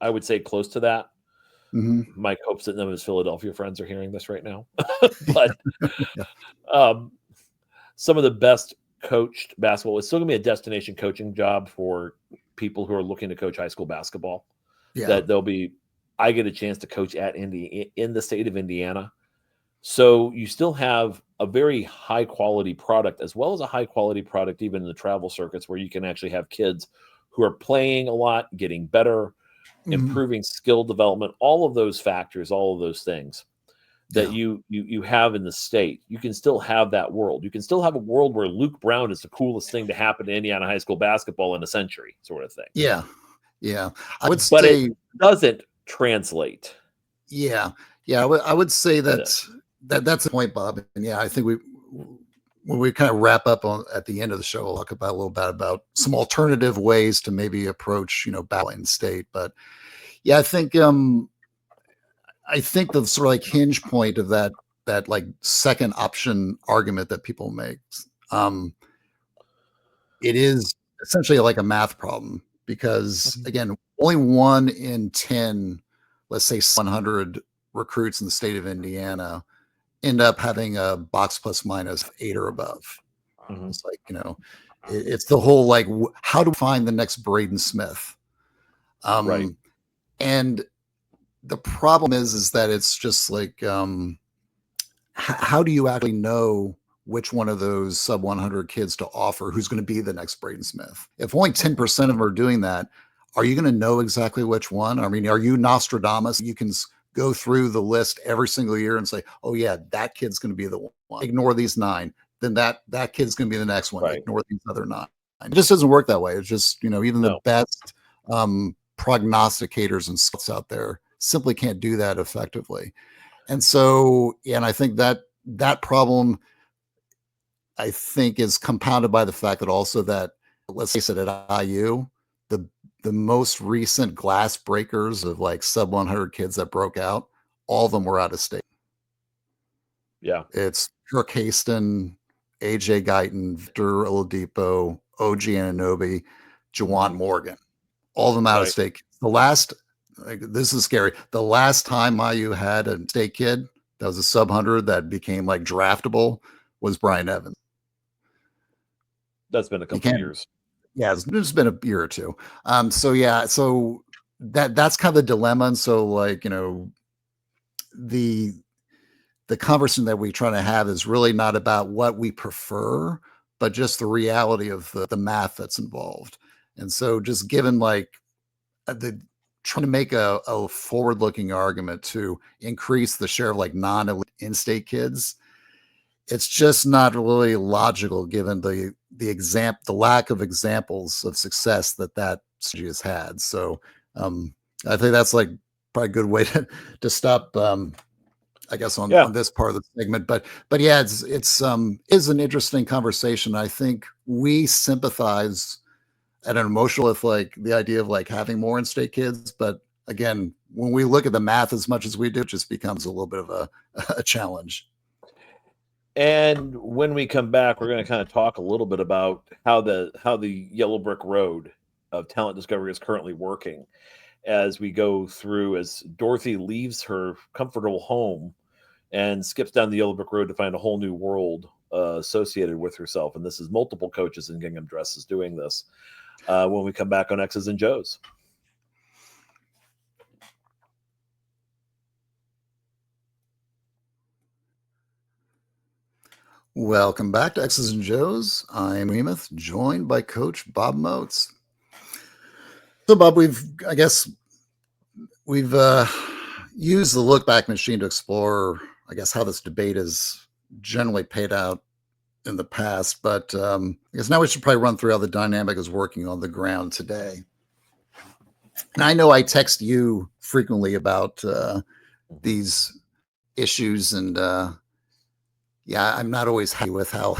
I would say close to that. Mike hopes that none of his Philadelphia friends are hearing this right now. But some of the best coached basketball is still going to be a destination coaching job for people who are looking to coach high school basketball. That I get a chance to coach at Indy in the state of Indiana. So you still have a very high quality product, as well as a high quality product even in the travel circuits, where you can actually have kids who are playing a lot, getting better, improving skill development, all of those factors, all of those things that you have in the state. You can still have that world. You can still have a world where Luke Brown is the coolest thing to happen to Indiana high school basketball in a century, sort of thing. Yeah. But it doesn't translate. Yeah. I would say that's the point, Bob. And I think when we kind of wrap up at the end of the show, we'll talk about a little bit about some alternative ways to maybe approach, battle in state. But I think the sort of like hinge point of that like second option argument that people make, it is essentially like a math problem, because again, only 1 in 10, let's say 100 recruits in the state of Indiana end up having a box plus minus 8 or above. It's like, it's the whole, like, how do we find the next Braden Smith? And the problem is that it's just like, how do you actually know which one of those sub 100 kids to offer who's going to be the next Braden Smith? If only 10% of them are doing that, are you going to know exactly which one? I mean, are you Nostradamus? You can go through the list every single year and say, oh yeah, that kid's going to be the one. Ignore these 9. Then that kid's going to be the next one. Ignore these other 9. It just doesn't work that way. It's just, even the best prognosticators and scouts out there simply can't do that effectively. And so, and I think that problem, I think, is compounded by the fact that also that, let's face it, at IU, the most recent glass breakers of like sub 100 kids that broke out, all of them were out of state. It's Kirk Haston, AJ Guyton, Victor Oladipo, OG Anunoby, Jawan Morgan, all of them out of state. This is scary. The last time IU had a state kid that was a sub 100 that became like draftable was Brian Evans. That's been a couple of years. Yeah, it's been a year or two. So that's kind of the dilemma. And so, like, the conversation that we try to have is really not about what we prefer, but just the reality of the math that's involved. And so, just given like the trying to make a forward-looking argument to increase the share of like non-elite in-state kids, it's just not really logical given the lack of examples of success that strategy has had. So I think that's like probably a good way to stop I guess on this part of the segment. But yeah, it's is an interesting conversation. I think we sympathize at an emotional with like the idea of like having more in-state kids, but again, when we look at the math as much as we do, it just becomes a little bit of a challenge. And when we come back, we're going to kind of talk a little bit about how the yellow brick road of talent discovery is currently working as we go through, as Dorothy leaves her comfortable home and skips down the yellow brick road to find a whole new world associated with herself. And this is multiple coaches in gingham dresses doing this when we come back on X's and Joe's. Welcome back to X's and Joe's. I'm Wiemuth, joined by Coach Bob Moats. So, Bob, we've used the look back machine to explore, I guess, how this debate has generally paid out in the past. But I guess now we should probably run through how the dynamic is working on the ground today. And I know I text you frequently about these issues, and yeah, I'm not always happy with how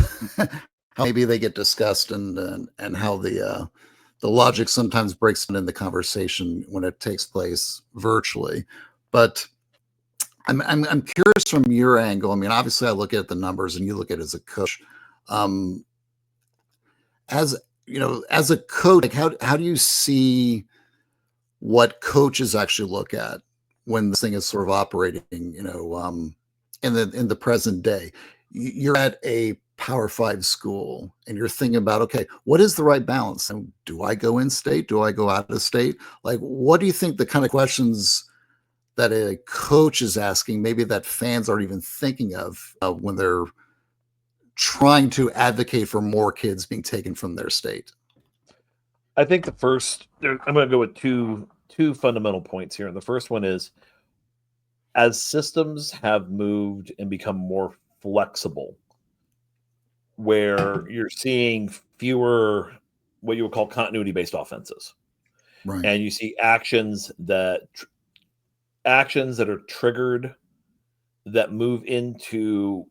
maybe they get discussed and how the logic sometimes breaks in the conversation when it takes place virtually. But I'm curious from your angle. I mean, obviously, I look at the numbers, and you look at it as a coach. As a coach, like how do you see what coaches actually look at when this thing is sort of operating? In the present day, you're at a Power 5 school, and you're thinking about, okay, what is the right balance? And do I go in state? Do I go out of state? Like, what do you think the kind of questions that a coach is asking, maybe that fans aren't even thinking of when they're trying to advocate for more kids being taken from their state? I think I'm going to go with two fundamental points here. And the first one is, as systems have moved and become more flexible, where you're seeing fewer what you would call continuity-based offenses, right? And you see actions that are triggered that move into,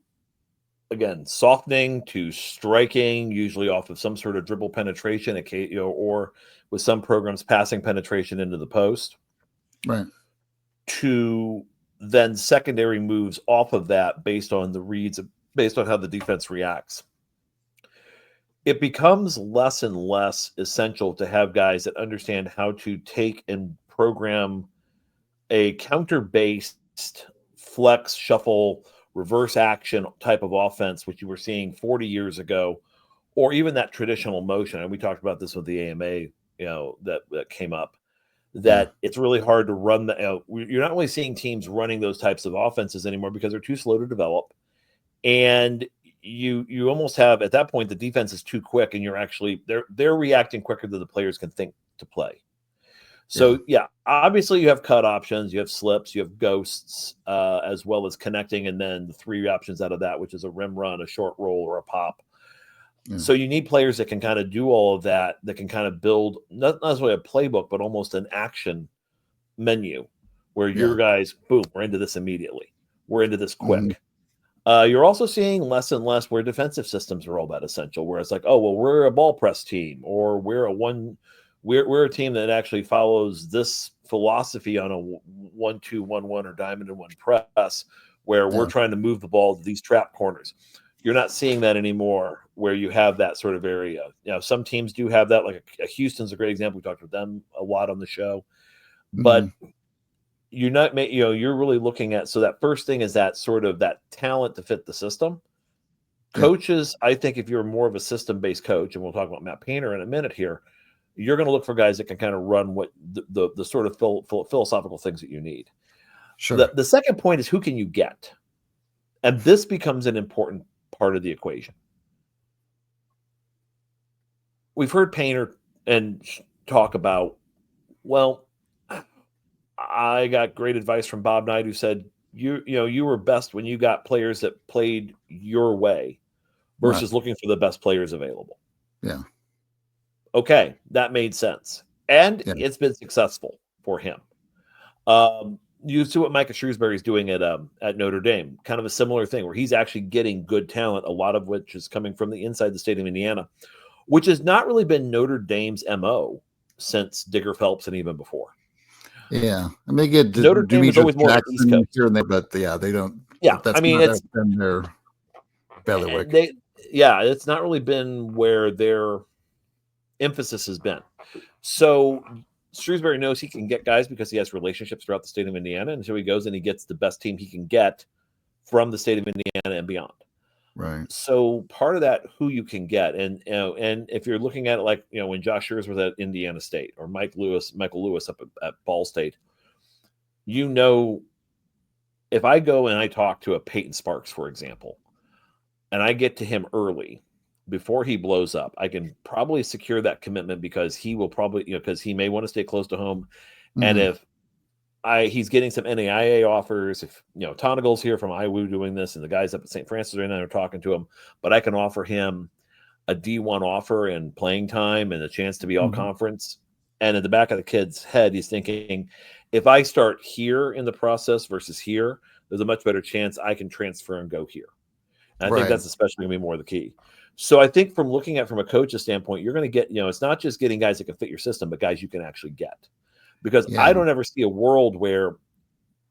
again, softening to striking, usually off of some sort of dribble penetration, or with some programs passing penetration into the post, right? To then secondary moves off of that based on the reads, based on how the defense reacts. It becomes less and less essential to have guys that understand how to take and program a counter-based flex, shuffle, reverse action type of offense, which you were seeing 40 years ago, or even that traditional motion. And we talked about this with the AMA, that came up, that it's really hard to run you're not really seeing teams running those types of offenses anymore because they're too slow to develop. And you almost have, at that point, the defense is too quick, and you're actually they're reacting quicker than the players can think to play. So yeah, obviously you have cut options, you have slips, you have ghosts, as well as connecting, and then the three options out of that, which is a rim run, a short roll, or a pop. So you need players that can kind of do all of that can kind of build not necessarily a playbook, but almost an action menu where your guys, boom, we're into this immediately. We're into this quick. You're also seeing less and less where defensive systems are all that essential, where it's like, oh, well, we're a ball press team, or we're a team that actually follows this philosophy on a 1-2-1-1 or diamond and one press, where we're trying to move the ball to these trap corners. You're not seeing that anymore, where you have that sort of area. Some teams do have that, like Houston's a great example. We talked with them a lot on the show, but you're not, you're really looking at, so that first thing is that sort of that talent to fit the system. Coaches, I think if you're more of a system-based coach, and we'll talk about Matt Painter in a minute here, you're going to look for guys that can kind of run what the sort of philosophical things that you need. Sure. The second point is, who can you get? And this becomes an important part of the equation. We've heard Painter and talk about, well, I got great advice from Bob Knight, who said, you were best when you got players that played your way versus looking for the best players available. Yeah. Okay, that made sense. And it's been successful for him. You see what Micah Shrewsbury is doing at Notre Dame, kind of a similar thing where he's actually getting good talent, a lot of which is coming from the inside the state of Indiana, which has not really been Notre Dame's MO since Digger Phelps and even before. Yeah, I mean, get Notre Dame is always more like East Coast here and there, but they don't. Yeah, that's it's been their bailiwick. It's not really been where their emphasis has been. So Shrewsbury knows he can get guys because he has relationships throughout the state of Indiana, and so he goes and he gets the best team he can get from the state of Indiana and beyond. Right. So part of that, who you can get, and if you're looking at it like when Josh Shears was at Indiana State or Michael Lewis up at Ball State, if I go and I talk to a Peyton Sparks, for example, and I get to him early before he blows up, I can probably secure that commitment because he will probably because he may want to stay close to home, and if he's getting some NAIA offers. If Tonagle's here from IWU doing this, and the guys up at St. Francis right now are talking to him, but I can offer him a D1 offer and playing time and a chance to be all conference. And in the back of the kid's head, he's thinking, if I start here in the process versus here, there's a much better chance I can transfer and go here. And I think that's especially going to be more the key. So I think from looking at from a coach's standpoint, you're going to get, it's not just getting guys that can fit your system, but guys you can actually get. Because I don't ever see a world where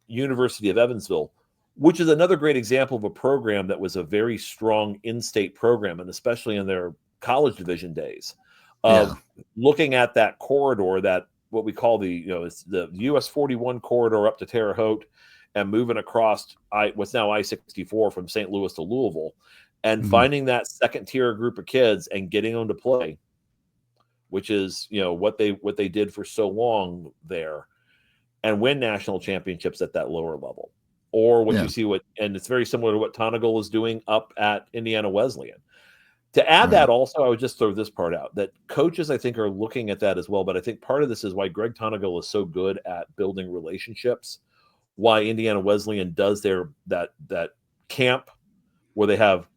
University of Evansville, which is another great example of a program that was a very strong in-state program, and especially in their college division days, of looking at that corridor, that what we call it's the US 41 corridor up to Terre Haute, and moving across what's now I-64 from St. Louis to Louisville, and finding that second-tier group of kids and getting them to play, which is what they did for so long there, and win national championships at that lower level, or what you see and it's very similar to what Tonagel is doing up at Indiana Wesleyan. To add that also, I would just throw this part out, that coaches I think are looking at that as well, but I think part of this is why Greg Tonagel is so good at building relationships, why Indiana Wesleyan does that camp where they have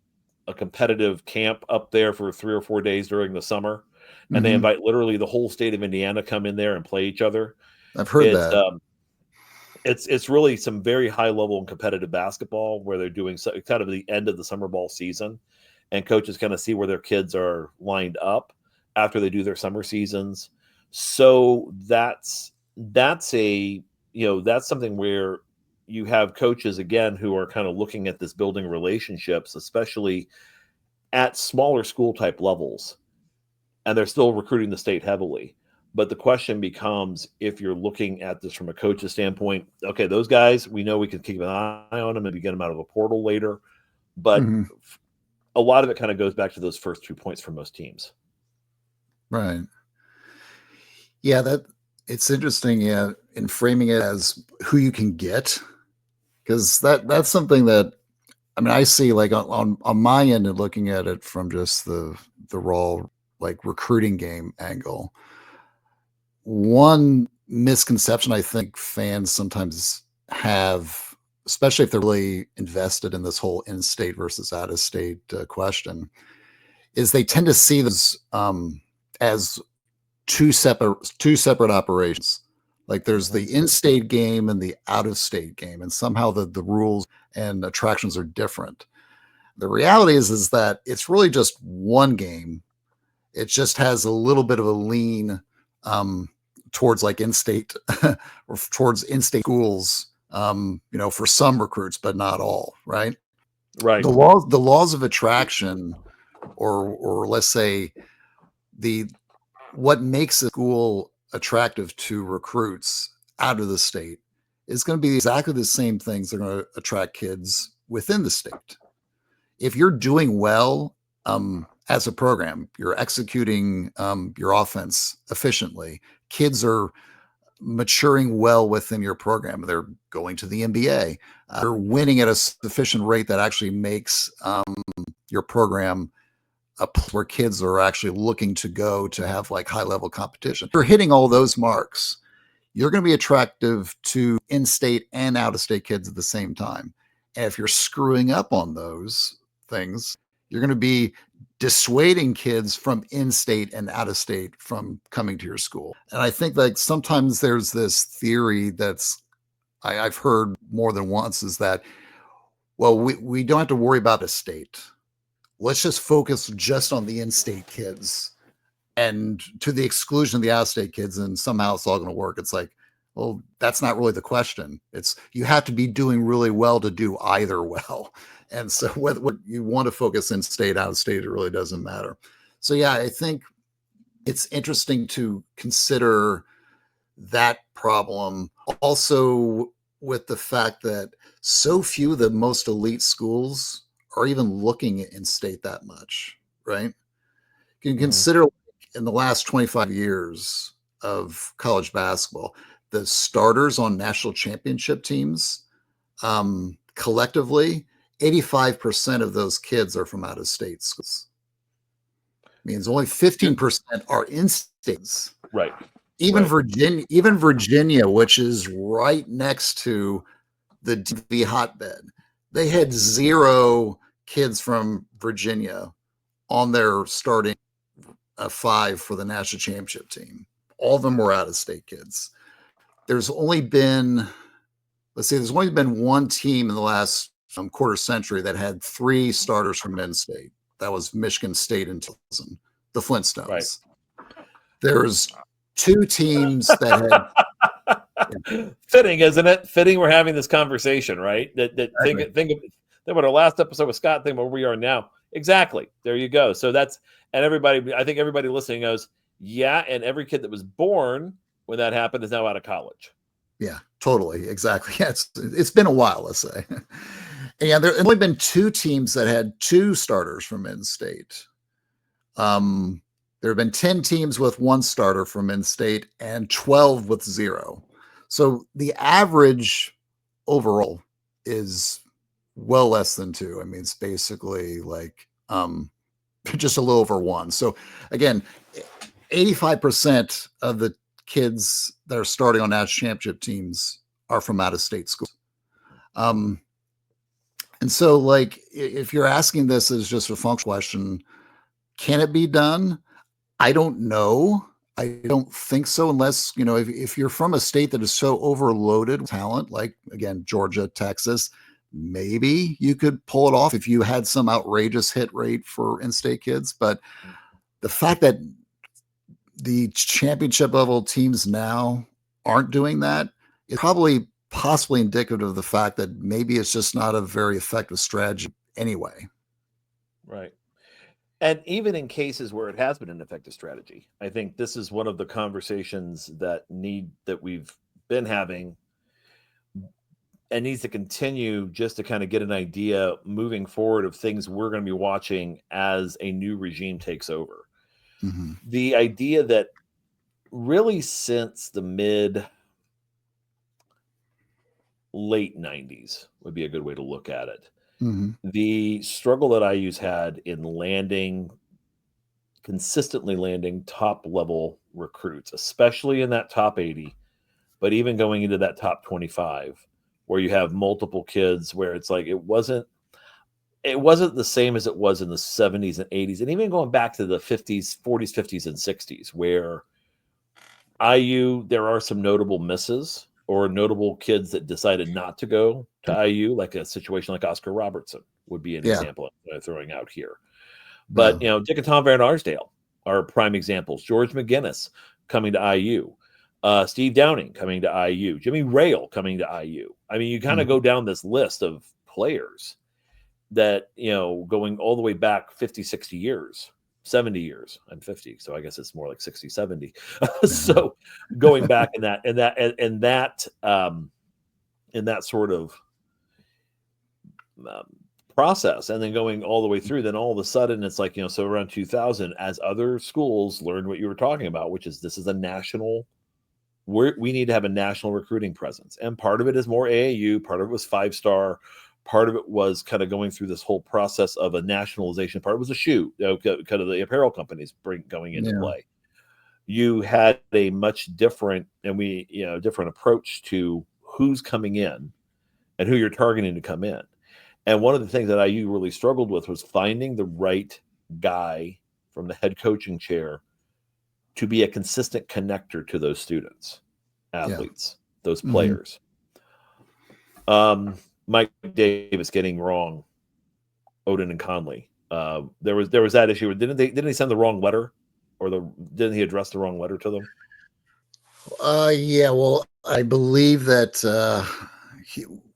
a competitive camp up there for 3 or 4 days during the summer. And they invite literally the whole state of Indiana come in there and play each other. I've heard that. It's really some very high level and competitive basketball where they're doing kind of the end of the summer ball season, and coaches kind of see where their kids are lined up after they do their summer seasons. So that's something where you have coaches again who are kind of looking at this building relationships, especially at smaller school type levels. And they're still recruiting the state heavily. But the question becomes, if you're looking at this from a coach's standpoint, okay, those guys, we know we can keep an eye on them, maybe get them out of a portal later. But a lot of it kind of goes back to those first 2 points for most teams. Right. Yeah, it's interesting, in framing it as who you can get, because that's something that, I mean, I see like on my end and looking at it from just the raw like recruiting game angle. One misconception I think fans sometimes have, especially if they're really invested in this whole in-state versus out-of-state question, is they tend to see this as two separate operations. Like there's the in-state game and the out-of-state game, and somehow the rules and attractions are different. The reality is that it's really just one game. It just has a little bit of a lean towards like in-state or towards in-state schools, for some recruits, but not all, right? Right. The laws of attraction, or let's say what makes a school attractive to recruits out of the state is going to be exactly the same things that are going to attract kids within the state. If you're doing well as a program. You're executing your offense efficiently. Kids are maturing well within your program. They're going to the NBA. They're winning at a sufficient rate that actually makes your program a place where kids are actually looking to go to have like high level competition. If you're hitting all those marks, you're going to be attractive to in-state and out-of-state kids at the same time. And if you're screwing up on those things, you're going to be dissuading kids from in-state and out-of-state from coming to your school. And I think like sometimes there's this theory that's I've heard more than once is that, well, we don't have to worry about a state. Let's just focus just on the in-state kids and to the exclusion of the out-of-state kids, and somehow it's all going to work. It's like, well, that's not really the question. It's you have to be doing really well to do either well. And so what you want to focus in state, out of state, it really doesn't matter. So yeah, I think it's interesting to consider that problem. Also with the fact that so few of the most elite schools are even looking at in-state that much, right? You can consider in the last 25 years of college basketball, the starters on national championship teams, collectively, 85% of those kids are from out of state schools. Means only 15% are in states. Right. Even Virginia, which is right next to the DV hotbed, they had 0 kids from Virginia on their starting 5 for the national championship team. All of them were out of state kids. There's only been one team in the last quarter century that had 3 starters from in-state. That was Michigan State in 2000, the Flintstones. Right. There's 2 teams that had fitting, isn't it? Fitting we're having this conversation, right? Think about our last episode with Scott, think about where we are now. Exactly. There you go. So that's, and I think everybody listening knows, yeah, and every kid that was born when that happened is now out of college. Yeah, totally. Exactly. Yeah, it's been a while, let's say. And there have only been 2 teams that had 2 starters from in-state. There have been 10 teams with 1 starter from in-state and 12 with 0. So the average overall is well less than 2. I mean, it's basically like just a little over 1. So again, 85% of the kids that are starting on national championship teams are from out of state schools. And so like, if you're asking this as just a functional question, can it be done? I don't know. I don't think so, unless, if you're from a state that is so overloaded with talent, like again, Georgia, Texas, maybe you could pull it off if you had some outrageous hit rate for in-state kids. But the fact that the championship level teams now aren't doing that is probably possibly indicative of the fact that maybe it's just not a very effective strategy anyway. Right. And even in cases where it has been an effective strategy, I think this is one of the conversations that we've been having and needs to continue, just to kind of get an idea moving forward of things we're going to be watching as a new regime takes over. Mm-hmm. The idea that really since the late 90s would be a good way to look at it. Mm-hmm. The struggle that IU's had in consistently landing top level recruits, especially in that top 80, but even going into that top 25, where you have multiple kids, where it's like it wasn't the same as it was in the 70s and 80s, and even going back to the 50s, 40s, 50s, and 60s, where IU, there are some notable misses or notable kids that decided not to go to IU, like a situation like Oscar Robertson would be an example I'm throwing out here. But, Dick and Tom Van Arsdale are prime examples. George McGinnis coming to IU. Steve Downing coming to IU. Jimmy Rail coming to IU. I mean, you kind of go down this list of players that, going all the way back 50, 60 years. 70 years. I'm 50, so I guess it's more like 60, 70. So going back in that sort of process and then going all the way through, then all of a sudden it's like, so around 2000, as other schools learned what you were talking about, which is this is a national, we need to have a national recruiting presence. And part of it is more AAU, part of it was 5-star, part of it was kind of going through this whole process of a nationalization. Part of it was a shoe, kind of the apparel companies going into play. You had a much different different approach to who's coming in and who you're targeting to come in. And one of the things that IU really struggled with was finding the right guy from the head coaching chair to be a consistent connector to those students, athletes, those players. Mike Davis getting wrong Odin and Conley. There was that issue. Didn't he send the wrong letter, or didn't he address the wrong letter to them? Yeah. Well, I believe that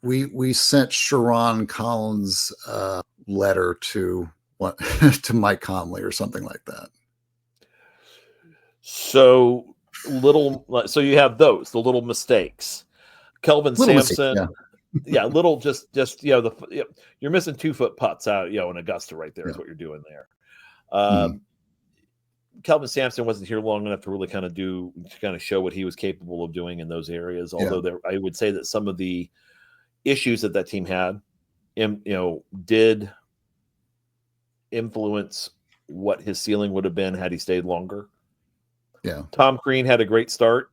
we sent Sharon Collins' letter to to Mike Conley or something like that. So you have the little mistakes. Kelvin Sampson. Little just you're missing 2-foot putts out, in Augusta right there is what you're doing there. Kelvin Sampson wasn't here long enough to really kind of show what he was capable of doing in those areas. Although I would say that some of the issues that team had, did influence what his ceiling would have been had he stayed longer. Yeah. Tom Crean had a great start.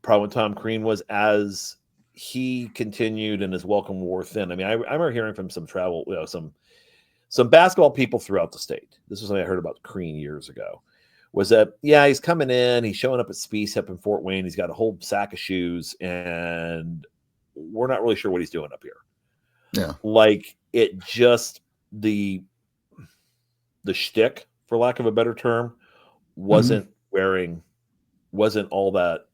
Problem with Tom Crean was as he continued and his welcome wore thin. I mean, I remember hearing from some travel, some basketball people throughout the state. This was something I heard about Crean years ago. Was that he's coming in, he's showing up at Spiece up in Fort Wayne, he's got a whole sack of shoes, and we're not really sure what he's doing up here. Yeah, like it just the shtick, for lack of a better term, wasn't all that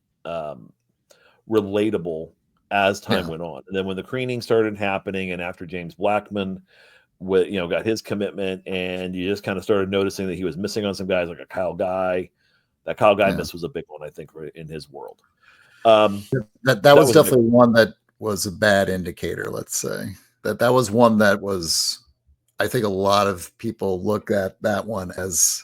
relatable as time went on. And then when the Creaning started happening, and after James Blackman got his commitment, and you just kind of started noticing that he was missing on some guys like a Kyle Guy. That Kyle Guy miss was a big one, I think, right in his world. That was definitely one that was a bad indicator. Let's say that was one that was, I think a lot of people look at that one as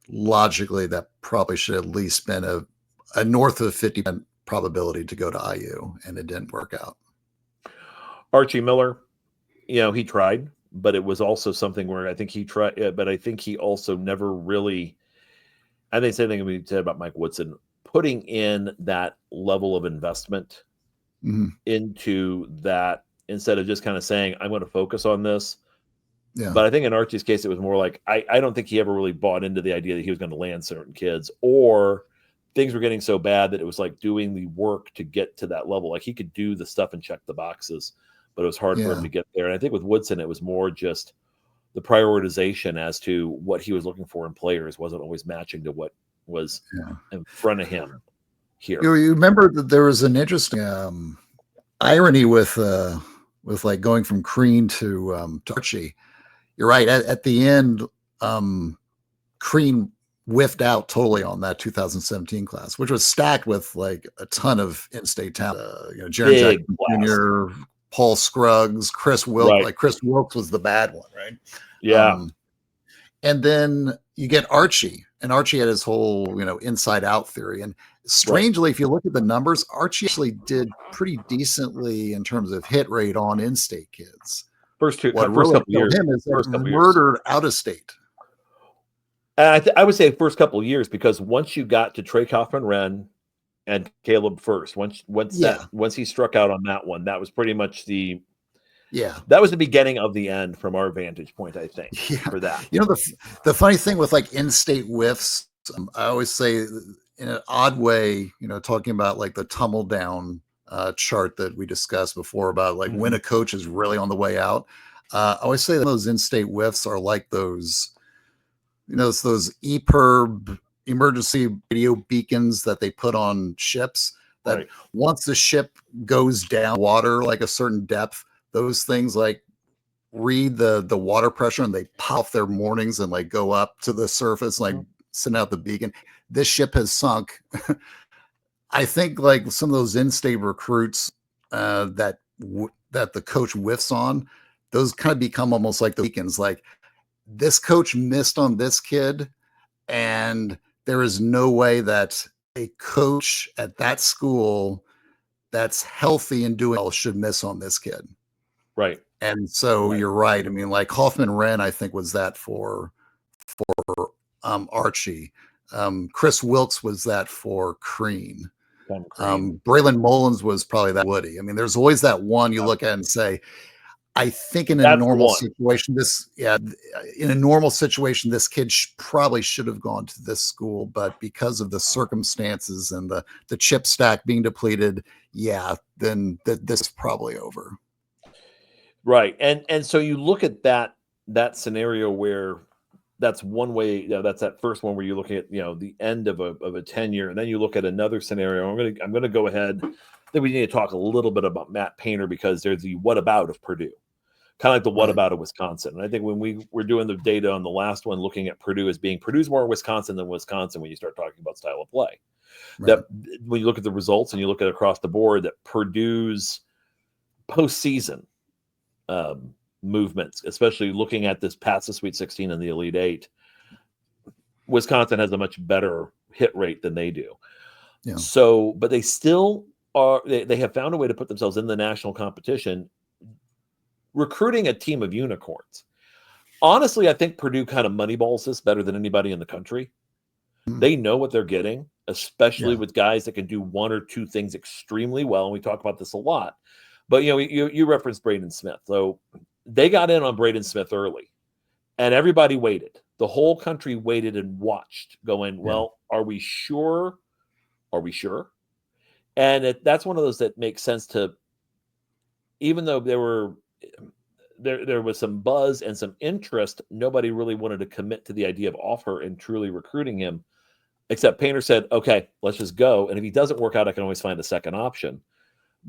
logically that probably should at least been a north of 50% probability to go to IU, and it didn't work out. Archie Miller, he tried, but it was also something where I think he tried, but I think he also never really, I think same thing we said about Mike Woodson, putting in that level of investment into that instead of just kind of saying, I'm going to focus on this. Yeah. But I think in Archie's case, it was more like, I don't think he ever really bought into the idea that he was going to land certain kids, or things were getting so bad that it was like doing the work to get to that level. Like he could do the stuff and check the boxes, but it was hard for him to get there. And I think with Woodson, it was more just the prioritization as to what he was looking for in players wasn't always matching to what was in front of him here. You remember that there was an interesting irony with like going from Crean to Archie. You're right. At the end, Crean whiffed out totally on that 2017 class, which was stacked with like a ton of in-state talent. Jaron Jackson Jr., Paul Scruggs, Chris Wilkes. Right. Like Chris Wilkes was the bad one, right? Yeah. And then you get Archie, and Archie had his whole, inside out theory. And strangely, if you look at the numbers, Archie actually did pretty decently in terms of hit rate on in-state kids. First couple years. Him is murdered out of state. I would say first couple of years, because once you got to Trey Kaufman-Renn and Caleb First, once he struck out on that one, that was pretty much that was the beginning of the end from our vantage point, I think, for that. The funny thing with like in-state whiffs, I always say in an odd way, talking about like the tumble down chart that we discussed before about like when a coach is really on the way out. I always say that those in-state whiffs are like those, those EPIRB emergency radio beacons that they put on ships that once the ship goes down water, like a certain depth, those things like read the water pressure and they pop their warnings and like go up to the surface, like send out the beacon. This ship has sunk. I think like some of those in-state recruits that the coach whiffs on, those kind of become almost like the weekends. Like, this coach missed on this kid, and there is no way that a coach at that school that's healthy and doing well should miss on this kid. Right. And so you're right. I mean, like Hoffman Wren, I think was that for Archie. Chris Wilkes was that for Crean. Braylon Mullins was probably that Woody. I mean, there's always that one you look at and say, I think in a normal situation, in a normal situation, this kid probably should have gone to this school, but because of the circumstances and the chip stack being depleted, then this is probably over. Right. And so you look at that scenario where that's one way, that's that first one where you're looking at, the end of a tenure, and then you look at another scenario. I'm going to go ahead. Then we need to talk a little bit about Matt Painter, because there's the what about of Purdue, kind of like the what about of Wisconsin. And I think when we were doing the data on the last one, looking at Purdue as being Purdue's more Wisconsin than Wisconsin when you start talking about style of play. Right. That when you look at the results and you look at across the board, that Purdue's postseason movements, especially looking at this past the Sweet 16 and the Elite Eight, Wisconsin has a much better hit rate than they do. Yeah. So, but they still are, they have found a way to put themselves in the national competition, recruiting a team of unicorns. Honestly, I think Purdue kind of moneyballs this better than anybody in the country. They know what they're getting, especially with guys that can do one or two things extremely well. And we talk about this a lot. But, you referenced Braden Smith. So they got in on Braden Smith early, and everybody waited. The whole country waited and watched, going, well, are we sure? Are we sure? And that's one of those that makes sense to, even though there was some buzz and some interest, nobody really wanted to commit to the idea of offer and truly recruiting him, except Painter said, okay, let's just go. And if he doesn't work out, I can always find a second option.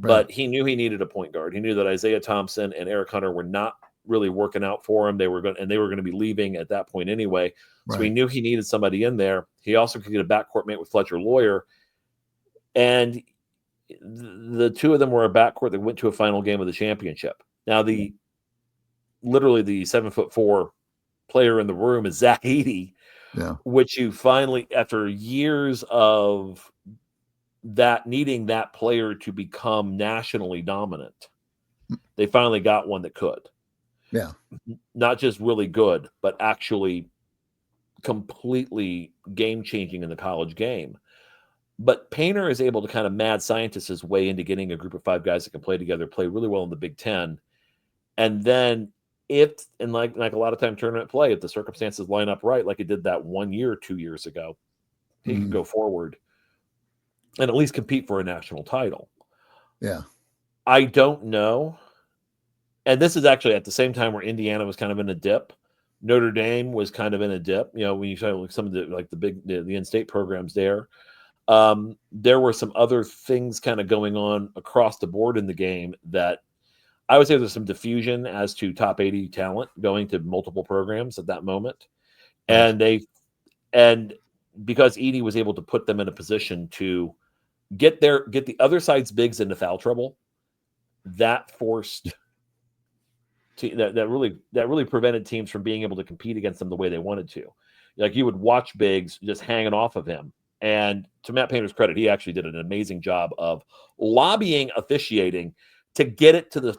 Right. But he knew he needed a point guard. He knew that Isaiah Thompson and Eric Hunter were not really working out for him. They were going to be leaving at that point anyway. Right. So he knew he needed somebody in there. He also could get a backcourt mate with Fletcher Lawyer. And the two of them were a backcourt that went to a final game of the championship. Now, literally the 7'4" player in the room is Zach Edey, which you finally, after years of that needing that player to become nationally dominant, they finally got one that could. Yeah. Not just really good, but actually completely game-changing in the college game. But Painter is able to kind of mad scientist his way into getting a group of 5 guys that can play together, play really well in the Big Ten. And then like a lot of time tournament play, if the circumstances line up right, like it did that 1 year, 2 years ago, he can go forward and at least compete for a national title. Yeah. I don't know. And this is actually at the same time where Indiana was kind of in a dip. Notre Dame was kind of in a dip. When you saw some of the in-state programs there, there were some other things kind of going on across the board in the game that I would say there's some diffusion as to top 80 talent going to multiple programs at that moment. Right. And because Edey was able to put them in a position to get the other side's bigs into foul trouble, that forced that really prevented teams from being able to compete against them the way they wanted to. Like, you would watch bigs just hanging off of him. And to Matt Painter's credit, he actually did an amazing job of lobbying officiating to get it to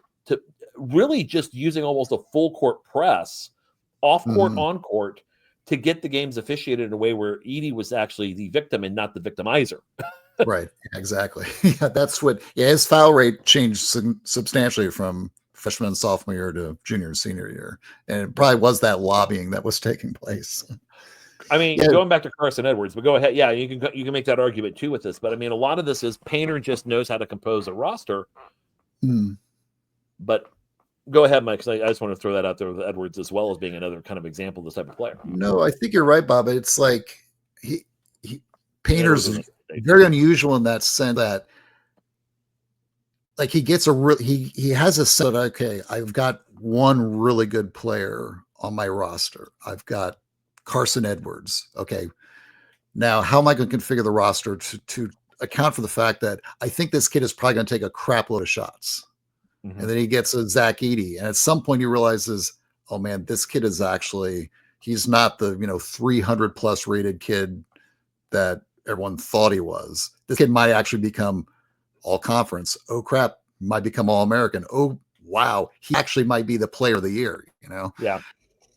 really just using almost a full court press, off court, on court, to get the games officiated in a way where Edey was actually the victim and not the victimizer. Right. Exactly. Yeah, that's what. Yeah, his foul rate changed substantially from freshman and sophomore year to junior and senior year, and it probably was that lobbying that was taking place. I mean, going back to Carson Edwards, but go ahead. Yeah, you can make that argument too with this, but I mean, a lot of this is Painter just knows how to compose a roster. But go ahead, Mike, because I just want to throw that out there with Edwards as well as being another kind of example of this type of player. No, I think you're right, Bob. It's like Painter's very unusual in that sense that, like, he gets he has a set. Okay, I've got one really good player on my roster. I've got Carson Edwards. Okay, now how am I going to configure the roster to account for the fact that I think this kid is probably going to take a crap load of shots? And then he gets a Zach Edey. And at some point he realizes, oh man, this kid is actually, he's not the, 300 plus rated kid that everyone thought he was. This kid might actually become all conference. Oh crap, might become all American. Oh wow, he actually might be the player of the year, Yeah.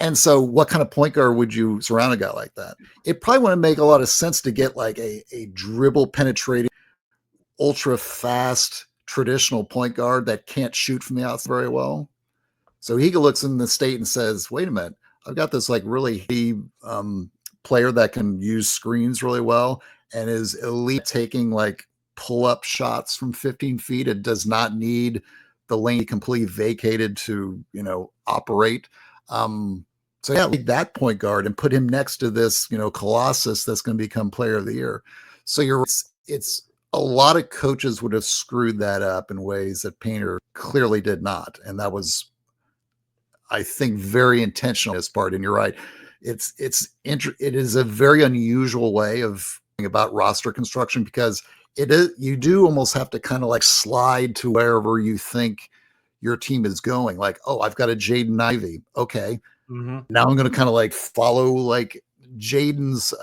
And so what kind of point guard would you surround a guy like that? It probably wouldn't make a lot of sense to get like a dribble penetrating, ultra fast traditional point guard that can't shoot from the outside very well. So he looks in the state and says, wait a minute, I've got this like really player that can use screens really well and is elite taking like pull-up shots from 15 feet. It does not need the lane completely vacated to, operate. So yeah, leave that point guard and put him next to this, Colossus that's going to become player of the year. So it's a lot of coaches would have screwed that up in ways that Painter clearly did not. And that was, I think, very intentional on his part. And you're right. It is a very unusual way of thinking about roster construction because you do almost have to kind of like slide to wherever you think your team is going. Like, oh, I've got a Jaden Ivey. Okay. Now I'm going to kind of like follow like Jaden's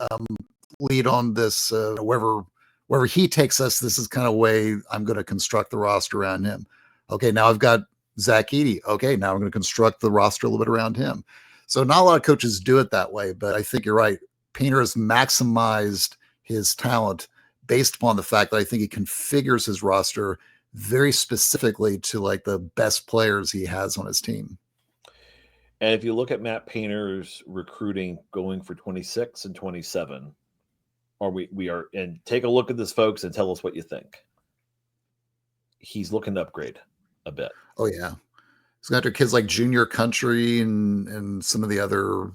lead on this, wherever he takes us. This is kind of way I'm going to construct the roster around him. Okay. Now I've got Zach Edey. Okay. Now I'm going to construct the roster a little bit around him. So not a lot of coaches do it that way, but I think you're right. Painter has maximized his talent based upon the fact that I think he configures his roster very specifically to like the best players he has on his team. And if you look at Matt Painter's recruiting going for 26 and 27, or we are, and take a look at this, folks, and tell us what you think. He's looking to upgrade a bit. Oh yeah. He's got kids like Junior Country and some of the other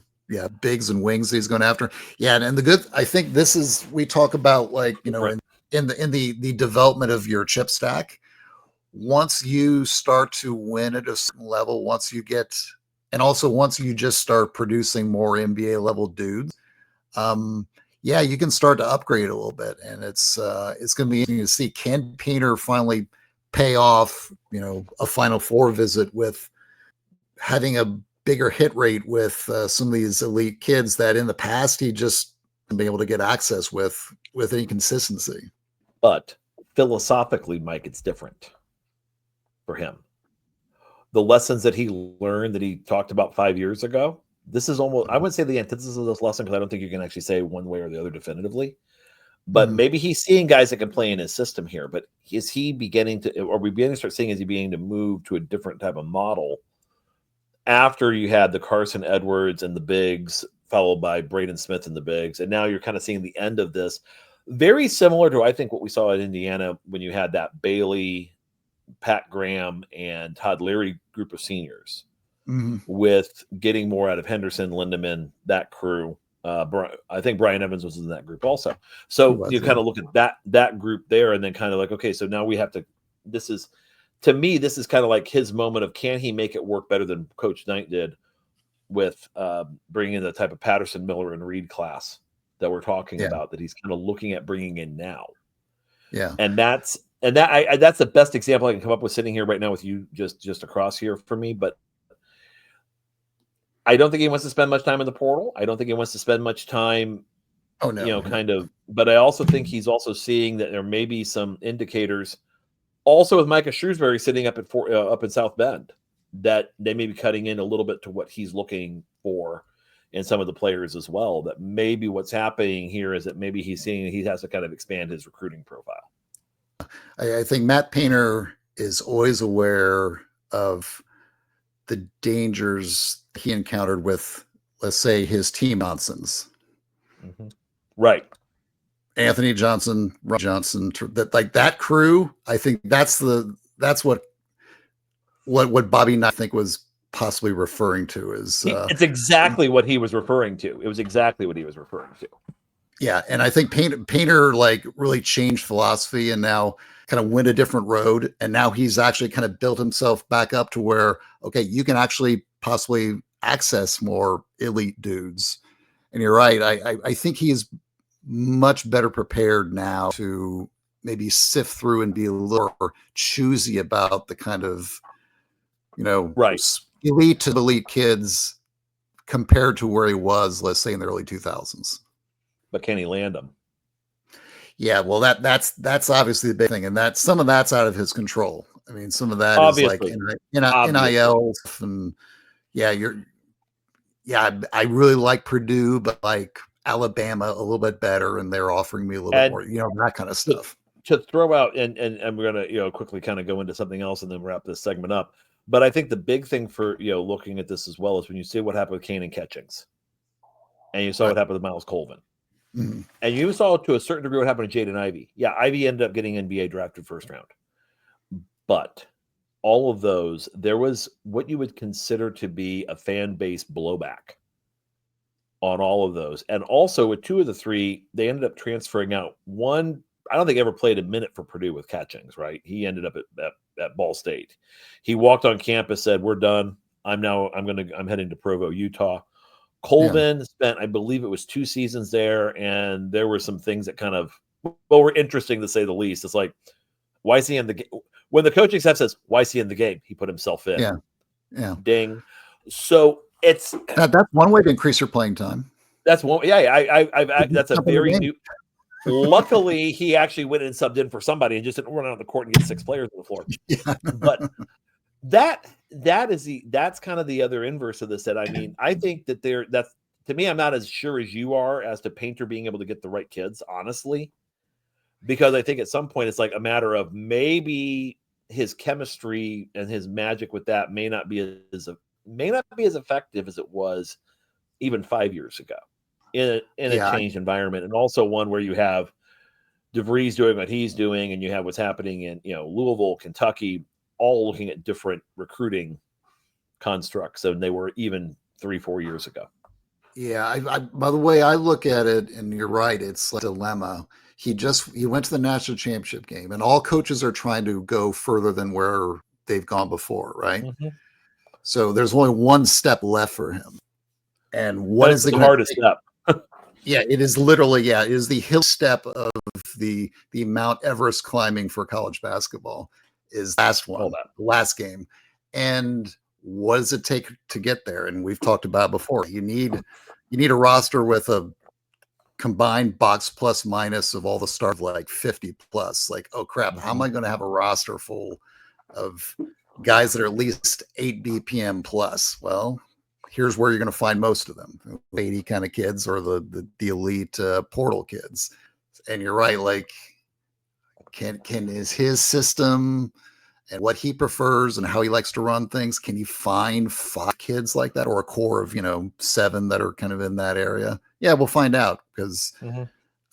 bigs and wings that he's going after. Yeah, and the good, I think this is, we talk about like, Right. in the development of your chip stack. Once you start to win at a certain level, once you just start producing more NBA level dudes, you can start to upgrade a little bit, and it's going to be interesting to see, can Painter finally pay off, a Final Four visit with having a bigger hit rate with some of these elite kids that in the past he just been able to get access with any consistency. But philosophically, Mike, it's different for him. The lessons that he learned that he talked about 5 years ago, this is almost, I wouldn't say the antithesis of this lesson, because I don't think you can actually say one way or the other definitively. But maybe he's seeing guys that can play in his system here. But is he beginning to, or we beginning to start seeing, is he beginning to move to a different type of model after you had the Carson Edwards and the bigs, followed by Braden Smith and the bigs, and now you're kind of seeing the end of this, very similar to, I think, what we saw at Indiana when you had that Bailey, Pat Graham, and Todd Leary group of seniors, with getting more out of Henderson, Lindemann, that crew. I think Brian Evans was in that group also. So you kind of look at that group there, and then kind of like, okay, so now we have to. To me, this is kind of like his moment of, can he make it work better than Coach Knight did with bringing in the type of Patterson, Miller, and Reed class that we're talking about, that he's kind of looking at bringing in now. Yeah, and that's the best example I can come up with sitting here right now with you just across here for me. But I don't think he wants to spend much time in the portal. I don't think he wants to spend much time, kind of. But I also think he's also seeing that there may be some indicators, also with Micah Shrewsbury sitting up in South Bend, that they may be cutting in a little bit to what he's looking for in some of the players as well. That maybe what's happening here is that maybe he's seeing he has to kind of expand his recruiting profile. I think Matt Painter is always aware of the dangers he encountered with, let's say, his team Johnsons. Right. Anthony Johnson, Ron Johnson, that crew. I think that's what Bobby Knight, I think, was possibly referring to. It's exactly what he was referring to. It was exactly what he was referring to. Yeah, and I think Painter like really changed philosophy and now kind of went a different road, and now he's actually kind of built himself back up to where, okay, you can actually possibly access more elite dudes. And you're right. I think he is much better prepared now to maybe sift through and be a little more choosy about the kind of right, elite to elite kids compared to where he was, let's say in the early 2000s. But can he land them? Yeah, well, that's obviously the big thing, and some of that's out of his control. I mean, some of that obviously. is like NIL and I really like Purdue, but like Alabama a little bit better, and they're offering me a little bit more, that kind of stuff. To throw out, and we're gonna quickly kind of go into something else and then wrap this segment up. But I think the big thing for looking at this as well is when you see what happened with Kanan Catchings, and you saw what happened with Miles Colvin, and you saw to a certain degree what happened to Jaden Ivey. Yeah, Ivey ended up getting NBA drafted first round, but all of those, there was what you would consider to be a fan base blowback on all of those, and also with two of the three, they ended up transferring out. One, I don't think ever played a minute for Purdue with Catchings, right? He ended up at Ball State. He walked on campus, said, "We're done. I'm heading to Provo, Utah." Colvin spent, I believe it was 2 seasons there, and there were some things that kind of were interesting to say the least. It's like, why is he in the game? When the coaching staff says, "Why is he in the game?" He put himself in. Yeah. Ding. So that's one way to increase your playing time. That's one. Yeah. That's a very new. Luckily, he actually went and subbed in for somebody and just didn't run out of the court and get 6 players on the floor. Yeah. But that's kind of the other inverse of this. That I mean, I think that that's to me, I'm not as sure as you are as to Painter being able to get the right kids, honestly, because I think at some point it's like a matter of maybe his chemistry and his magic with that may not be as effective as it was even 5 years ago. In a changed environment, and also one where you have DeVries doing what he's doing, and you have what's happening in Louisville, Kentucky, all looking at different recruiting constructs than they were even 3-4 years ago. Yeah, I by the way I look at it, and you're right, it's like a dilemma. He went to the national championship game, and all coaches are trying to go further than where they've gone before, right? Mm-hmm. So there's only one step left for him, and what is the hardest step? Yeah, it is literally, it is the hill step of the Mount Everest climbing for college basketball is last game. And what does it take to get there? And we've talked about before. You need a roster with a combined box plus minus of all the stars like 50 plus. Like, oh crap, how am I going to have a roster full of guys that are at least 8 BPM plus? Well, here's where you're going to find most of them, 80 kind of kids or the elite portal kids. And you're right. Like, is his system and what he prefers and how he likes to run things, can you find 5 kids like that or a core of, 7 that are kind of in that area? Yeah, we'll find out because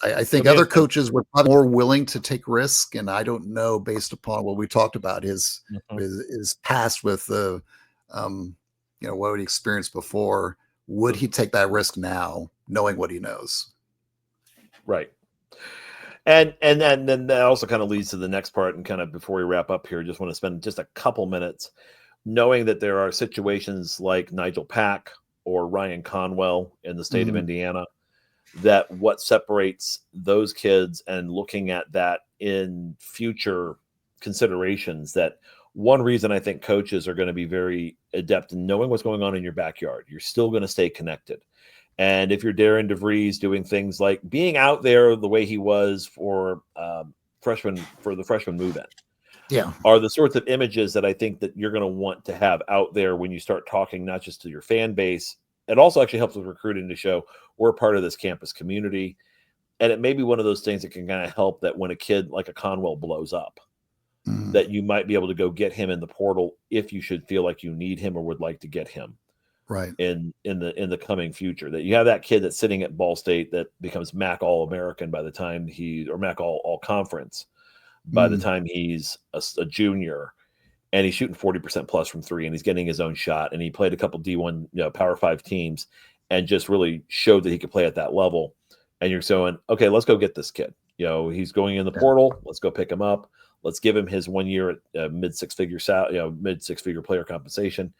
I think other coaches were probably more willing to take risk. And I don't know, based upon what we talked about, his past with the, what he experienced before, would he take that risk now, knowing what he knows? Right. And then that also kind of leads to the next part. And kind of before we wrap up here, just want to spend just a couple minutes knowing that there are situations like Nigel Pack or Ryan Conwell in the state of Indiana, that what separates those kids and looking at that in future considerations, that one reason I think coaches are going to be very adept in knowing what's going on in your backyard. You're still going to stay connected. And if you're Darren DeVries doing things like being out there the way he was for the freshman move-in, are the sorts of images that I think that you're going to want to have out there when you start talking, not just to your fan base. It also actually helps with recruiting to show we're part of this campus community. And it may be one of those things that can kind of help that when a kid like a Conwell blows up, that you might be able to go get him in the portal if you should feel like you need him or would like to get him right in the coming future. That you have that kid that's sitting at Ball State that becomes MAC All-American by the time or MAC All Conference by the time he's a junior, and he's shooting 40% plus from 3, and he's getting his own shot, and he played a couple D1 Power 5 teams and just really showed that he could play at that level. And you're saying, okay, let's go get this kid. He's going in the portal. Let's go pick him up. Let's give him his 1 year at mid 6-figure player compensation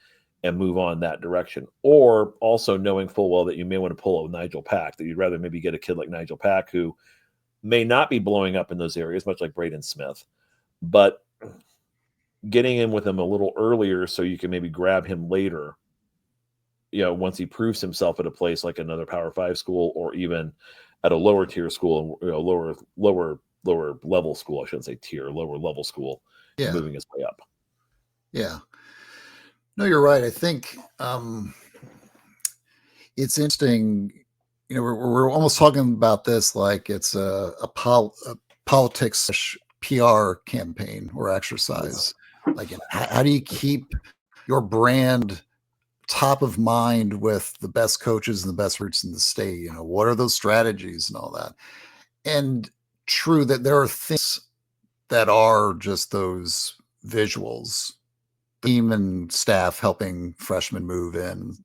and move on that direction. Or also knowing full well that you may want to pull a Nigel Pack, that you'd rather maybe get a kid like Nigel Pack who may not be blowing up in those areas, much like Braden Smith, but getting in with him a little earlier so you can maybe grab him later, once he proves himself at a place like another Power 5 school, or even at a lower tier school, lower level school, I shouldn't say tier, lower level school, moving his way up. Yeah. No, you're right. I think it's interesting. We're almost talking about this like it's a politics PR campaign or exercise. Like, how do you keep your brand top of mind with the best coaches and the best recruits in the state? What are those strategies and all that? And true that there are things that are just those visuals, team and staff helping freshmen move in.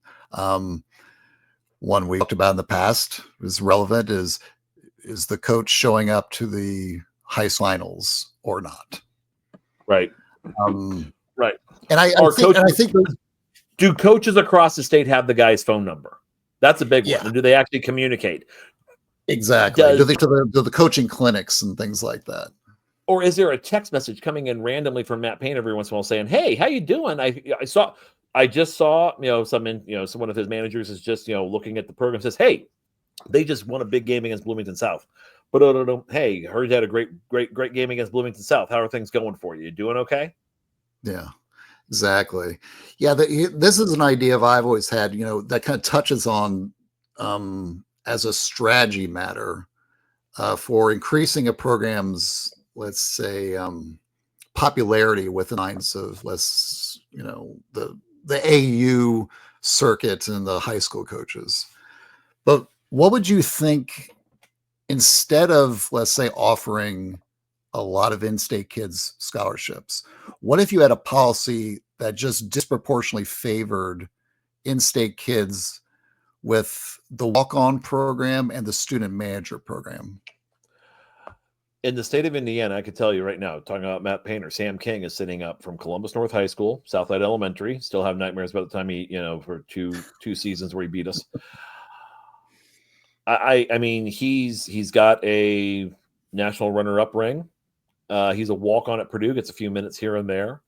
One we talked about in the past is relevant is the coach showing up to the high finals or not? Right. Right. And I think do coaches across the state have the guy's phone number? That's a big one. And do they actually communicate? Exactly. Do they to the coaching clinics and things like that? Or is there a text message coming in randomly from Matt Payne every once in a while saying, "Hey, how you doing? I just saw, one of his managers is just, looking at the program, says, hey, they just won a big game against Bloomington South. But hey, heard you had a great game against Bloomington South. How are things going for you? You doing okay?" Yeah, exactly. Yeah, this is an idea I've always had, that kind of touches on as a strategy matter for increasing a program's, let's say, popularity with the minds of the AU circuit and the high school coaches. But what would you think, instead of, let's say, offering a lot of in-state kids scholarships, what if you had a policy that just disproportionately favored in-state kids with the walk-on program and the student manager program? In the state of Indiana, I could tell you right now, talking about Matt Painter, Sam King is sitting up from Columbus North High School, Southside Elementary. Still have nightmares about the time he, for two seasons where he beat us. I mean, he's got a national runner-up ring. He's a walk-on at Purdue, gets a few minutes here and there.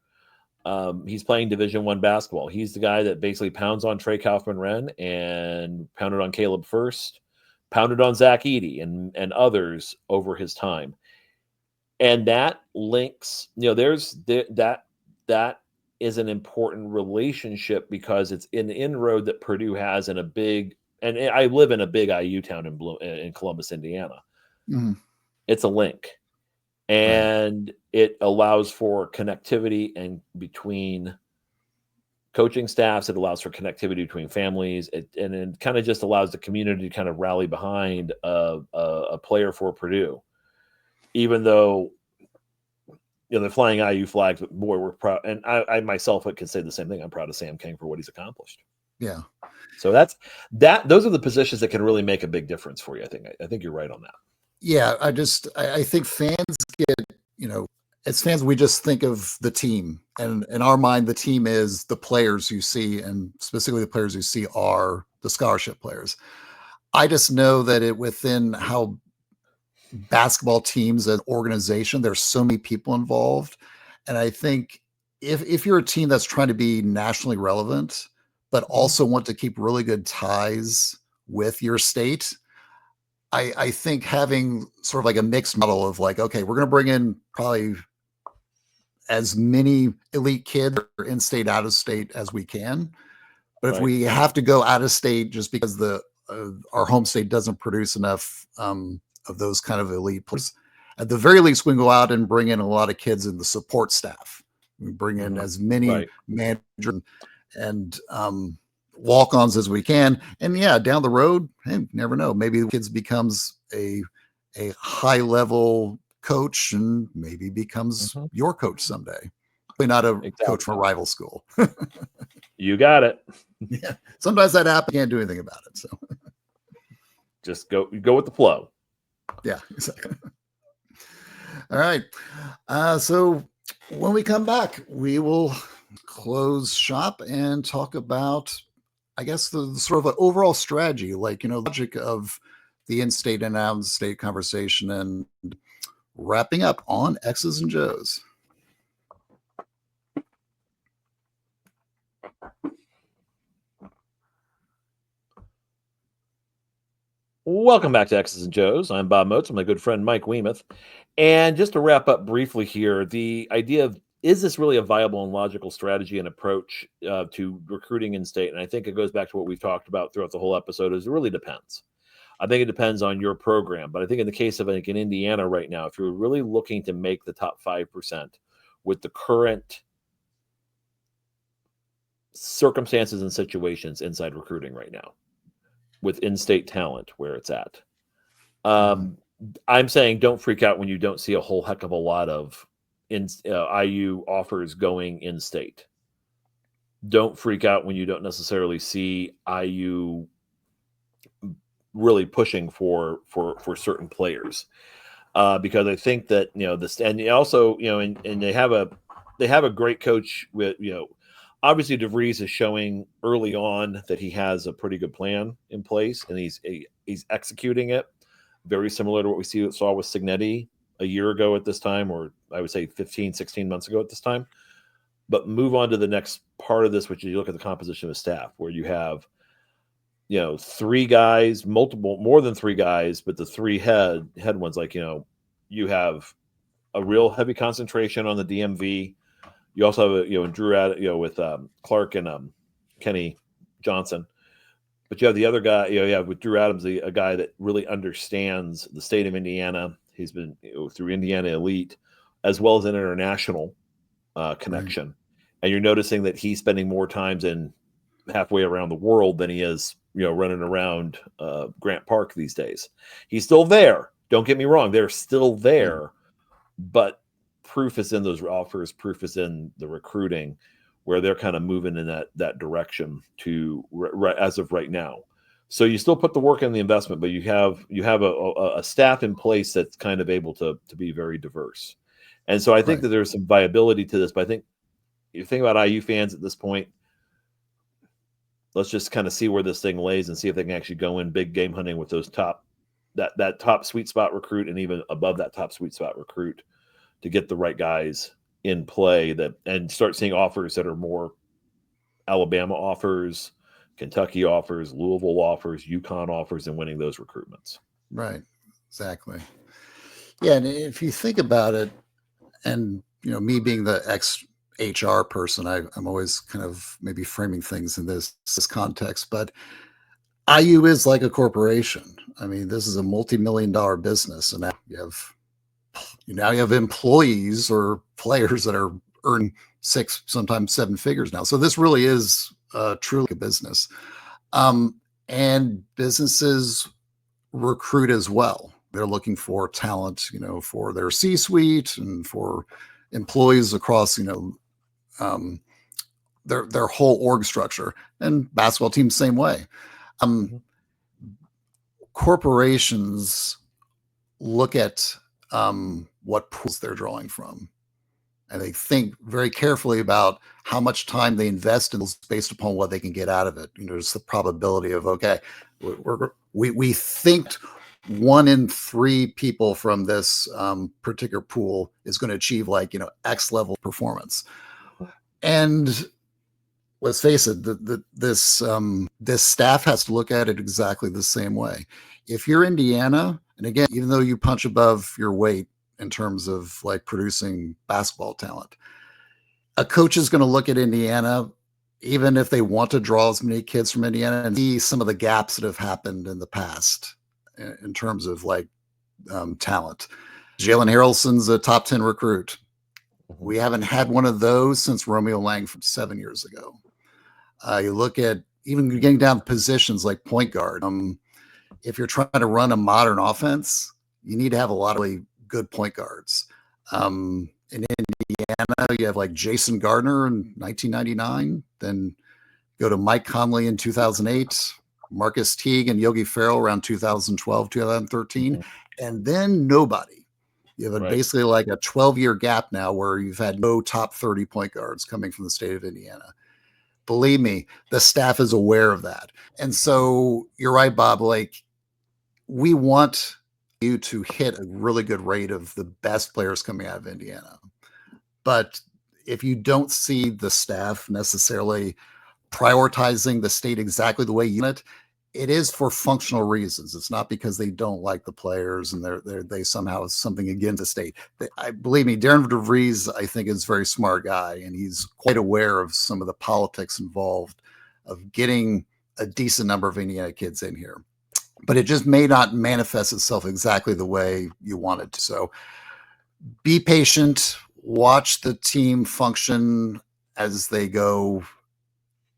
He's playing Division I basketball. He's the guy that basically pounds on Trey Kaufman-Wren and pounded on Caleb First, pounded on Zach Eady and others over his time. And that links, that is an important relationship because it's an inroad that Purdue has in a big, and I live in a big IU town in Columbus, Indiana. Mm-hmm. It's a link. And it allows for connectivity and between coaching staffs. It allows for connectivity between families. And it kind of just allows the community to kind of rally behind a player for Purdue. Even though, they're flying IU flags, but boy, we're proud. And I myself can say the same thing. I'm proud of Sam King for what he's accomplished. Yeah. So those are the positions that can really make a big difference for you. I think you're right on that. Yeah. I think fans get, as fans, we just think of the team, and in our mind, the team is the players you see, and specifically the players you see are the scholarship players. I just know that within how basketball teams and organization, there's so many people involved. And I think if you're a team that's trying to be nationally relevant, but also want to keep really good ties with your state, I think having sort of like a mixed model of like, okay, we're going to bring in probably as many elite kids or in-state, out-of-state as we can. But if we have to go out of state just because our home state doesn't produce enough of those kind of elite players, at the very least, we can go out and bring in a lot of kids in the support staff. We bring in as many managers and walk-ons as we can. And down the road, hey, you never know. Maybe the kids becomes a high-level coach and maybe becomes your coach someday. Probably not a coach from a rival school. You got it. Yeah. Sometimes that happens. Can't do anything about it. So just go with the flow. Yeah, exactly. All right. So when we come back, we will close shop and talk about, I guess, the sort of an overall strategy, like, logic of the in-state and out-of-state conversation, and wrapping up on X's and Joes. Welcome back to X's and Joe's. I'm Bob Moats with my good friend Mike Wiemuth. And just to wrap up briefly here, the idea of, is this really a viable and logical strategy and approach to recruiting in state? And I think it goes back to what we've talked about throughout the whole episode, is it really depends. I think it depends on your program. But I think in the case of, like, in Indiana right now, if you're really looking to make the top 5% with the current circumstances and situations inside recruiting right now, with in-state talent where it's at, I'm saying don't freak out when you don't see a whole heck of a lot of IU offers going in-state. Don't freak out when you don't necessarily see IU really pushing for certain players, because I think that, this, and also, and they have a great coach with, obviously DeVries is showing early on that he has a pretty good plan in place, and he's executing it, very similar to what we saw with Signetti a year ago at this time, or I would say 15, 16 months ago at this time. But move on to the next part of this, which is you look at the composition of staff, where you have, 3 guys, more than 3 guys, but the 3 head ones, like, you have a real heavy concentration on the DMV. You also have, Drew, with Clark and Kenny Johnson. But you have the other guy, you have with Drew Adams, a guy that really understands the state of Indiana. He's been through Indiana Elite, as well as an international connection. Right. And you're noticing that he's spending more times in halfway around the world than he is, running around Grant Park these days. He's still there. Don't get me wrong. They're still there. But proof is in those offers. Proof is in the recruiting, where they're kind of moving in that direction to as of right now. So you still put the work in the investment, but you have a staff in place that's kind of able to be very diverse. And so I think that there's some viability to this. But I think you think about IU fans at this point, let's just kind of see where this thing lays and see if they can actually go in big game hunting with those that top sweet spot recruit, and even above that top sweet spot recruit, to get the right guys in play, and start seeing offers that are more Alabama offers, Kentucky offers, Louisville offers, UConn offers, and winning those recruitments. Right. Exactly. Yeah. And if you think about it, and, me being the ex-HR person, I'm always kind of maybe framing things in this context, but IU is like a corporation. I mean, this is a multi-million-dollar business, and now you have employees or players that are earning 6, sometimes 7 figures now. So this really is truly a business. And businesses recruit as well. They're looking for talent, for their C-suite and for employees across, their whole org structure. And basketball teams, same way. Corporations look at what pools they're drawing from, and they think very carefully about how much time they invest in those based upon what they can get out of it. Just the probability of, okay, we think 1 in 3 people from this particular pool is going to achieve X level performance. And let's face it, this staff has to look at it exactly the same way. If you're Indiana, and again, even though you punch above your weight in terms of producing basketball talent, a coach is going to look at Indiana, even if they want to draw as many kids from Indiana, and see some of the gaps that have happened in the past in terms of talent. Jalen Harrelson's a top 10 recruit. We haven't had one of those since Romeo Lang from 7 years ago. You look at even getting down to positions like point guard. If you're trying to run a modern offense, you need to have a lot of really good point guards. In Indiana, you have Jason Gardner in 1999, then go to Mike Conley in 2008, Marcus Teague and Yogi Ferrell around 2012, 2013, and then nobody. You have basically a 12-year gap now where you've had no top 30 point guards coming from the state of Indiana. Believe me, the staff is aware of that. And so you're right, Bob, we want you to hit a really good rate of the best players coming out of Indiana. But if you don't see the staff necessarily prioritizing the state exactly the way you want it is for functional reasons. It's not because they don't like the players and they somehow have something against the state. I believe me, Darren DeVries, I think, is a very smart guy, and he's quite aware of some of the politics involved of getting a decent number of Indiana kids in here. But it just may not manifest itself exactly the way you want it to. So be patient, watch the team function as they go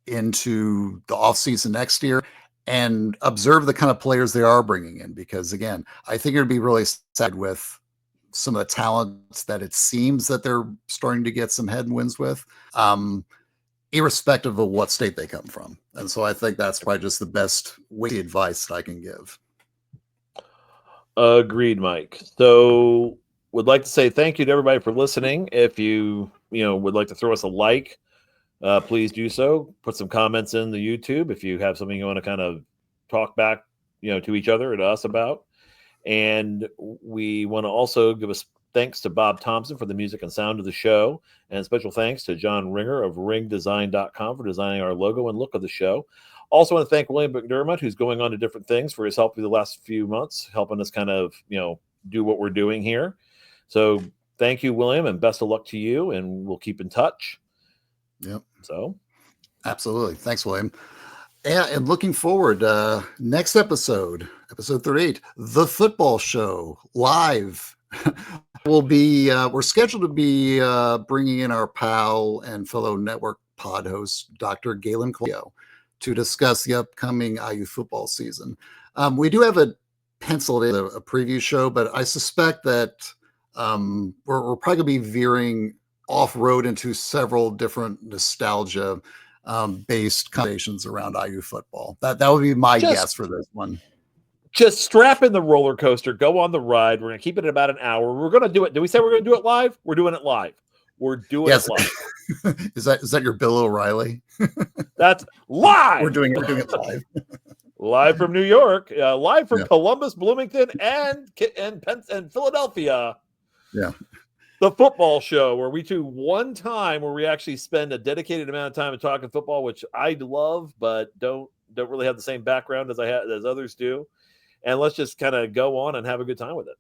into the offseason next year, and observe the kind of players they are bringing in. Because again, I think it'd be really sad with some of the talents that it seems that they're starting to get some headwinds with, irrespective of what state they come from. And so I think that's probably just the best weighty advice that I can give. Agreed, Mike. So would like to say thank you to everybody for listening. If you would like to throw us a like, please do so. Put some comments in the YouTube if you have something you want to kind of talk back, to each other and us about. And we want to also give us thanks to Bob Thompson for the music and sound of the show, and special thanks to John Ringer of ringdesign.com for designing our logo and look of the show. Also want to thank William McDermott, who's going on to different things, for his help through the last few months, helping us kind of, do what we're doing here. So thank you, William, and best of luck to you, and we'll keep in touch. Yep. So absolutely. Thanks, William. Yeah, and looking forward, next episode 38, The Football Show, live. We're scheduled to be bringing in our pal and fellow network pod host, Dr. Galen Cleo, to discuss the upcoming IU football season. We do have a penciled in a preview show, but I suspect that we're probably going to be veering off-road into several different nostalgia based conversations around IU football. That would be my guess for this one. Just strap in the roller coaster, go on the ride. We're going to keep it at about an hour. We're going to do it. Did we say we're going to do it live? We're doing it live. We're doing it live. Is that your Bill O'Reilly? That's live. We're doing it live. Live from New York, live from Columbus, Bloomington, and Philadelphia. Yeah. The Football Show, where we do one time where we actually spend a dedicated amount of time talking football, which I love, but don't really have the same background as others do. And let's just kind of go on and have a good time with it.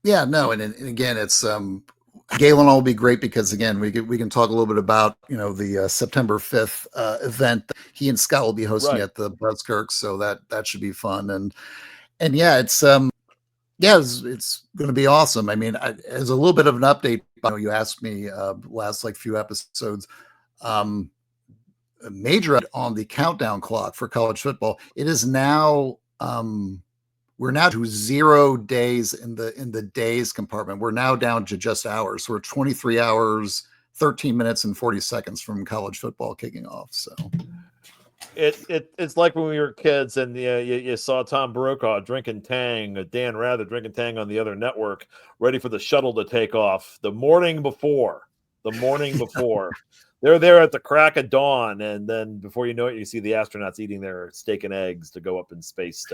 Yeah, no, and again, it's Galen will be great because again, we can talk a little bit about the September 5th event that he and Scott will be hosting at the Buzzkirk, so that should be fun. And yeah, it's going to be awesome. I mean, as a little bit of an update, you asked me last few episodes, major on the countdown clock for college football. It is now we're now to 0 days in the days compartment. We're now down to just hours. So we're 23 hours, 13 minutes, and 40 seconds from college football kicking off. So it's like when we were kids and you saw Tom Brokaw drinking Tang, Dan Rather drinking Tang on the other network, ready for the shuttle to take off the morning before. They're there at the crack of dawn, and then before you know it, you see the astronauts eating their steak and eggs to go up in space.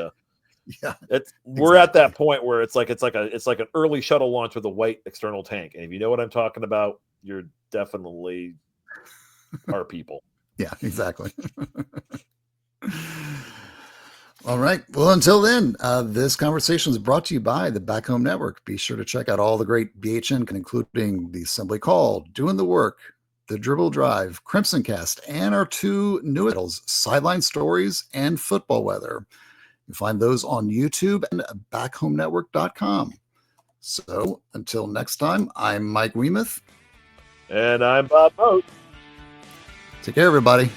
We're at that point where it's like an early shuttle launch with a white external tank. And if you know what I'm talking about, you're definitely our people. Yeah, exactly. All right. Well, until then, this conversation is brought to you by the Back Home Network. Be sure to check out all the great BHN, including the Assembly Call, Doing the Work, the Dribble Drive, Crimson Cast, and our two new titles, Sideline Stories and Football Weather. You find those on YouTube and backhomenetwork.com. So until next time, I'm Mike Wiemuth. And I'm Bob Moats. Take care, everybody.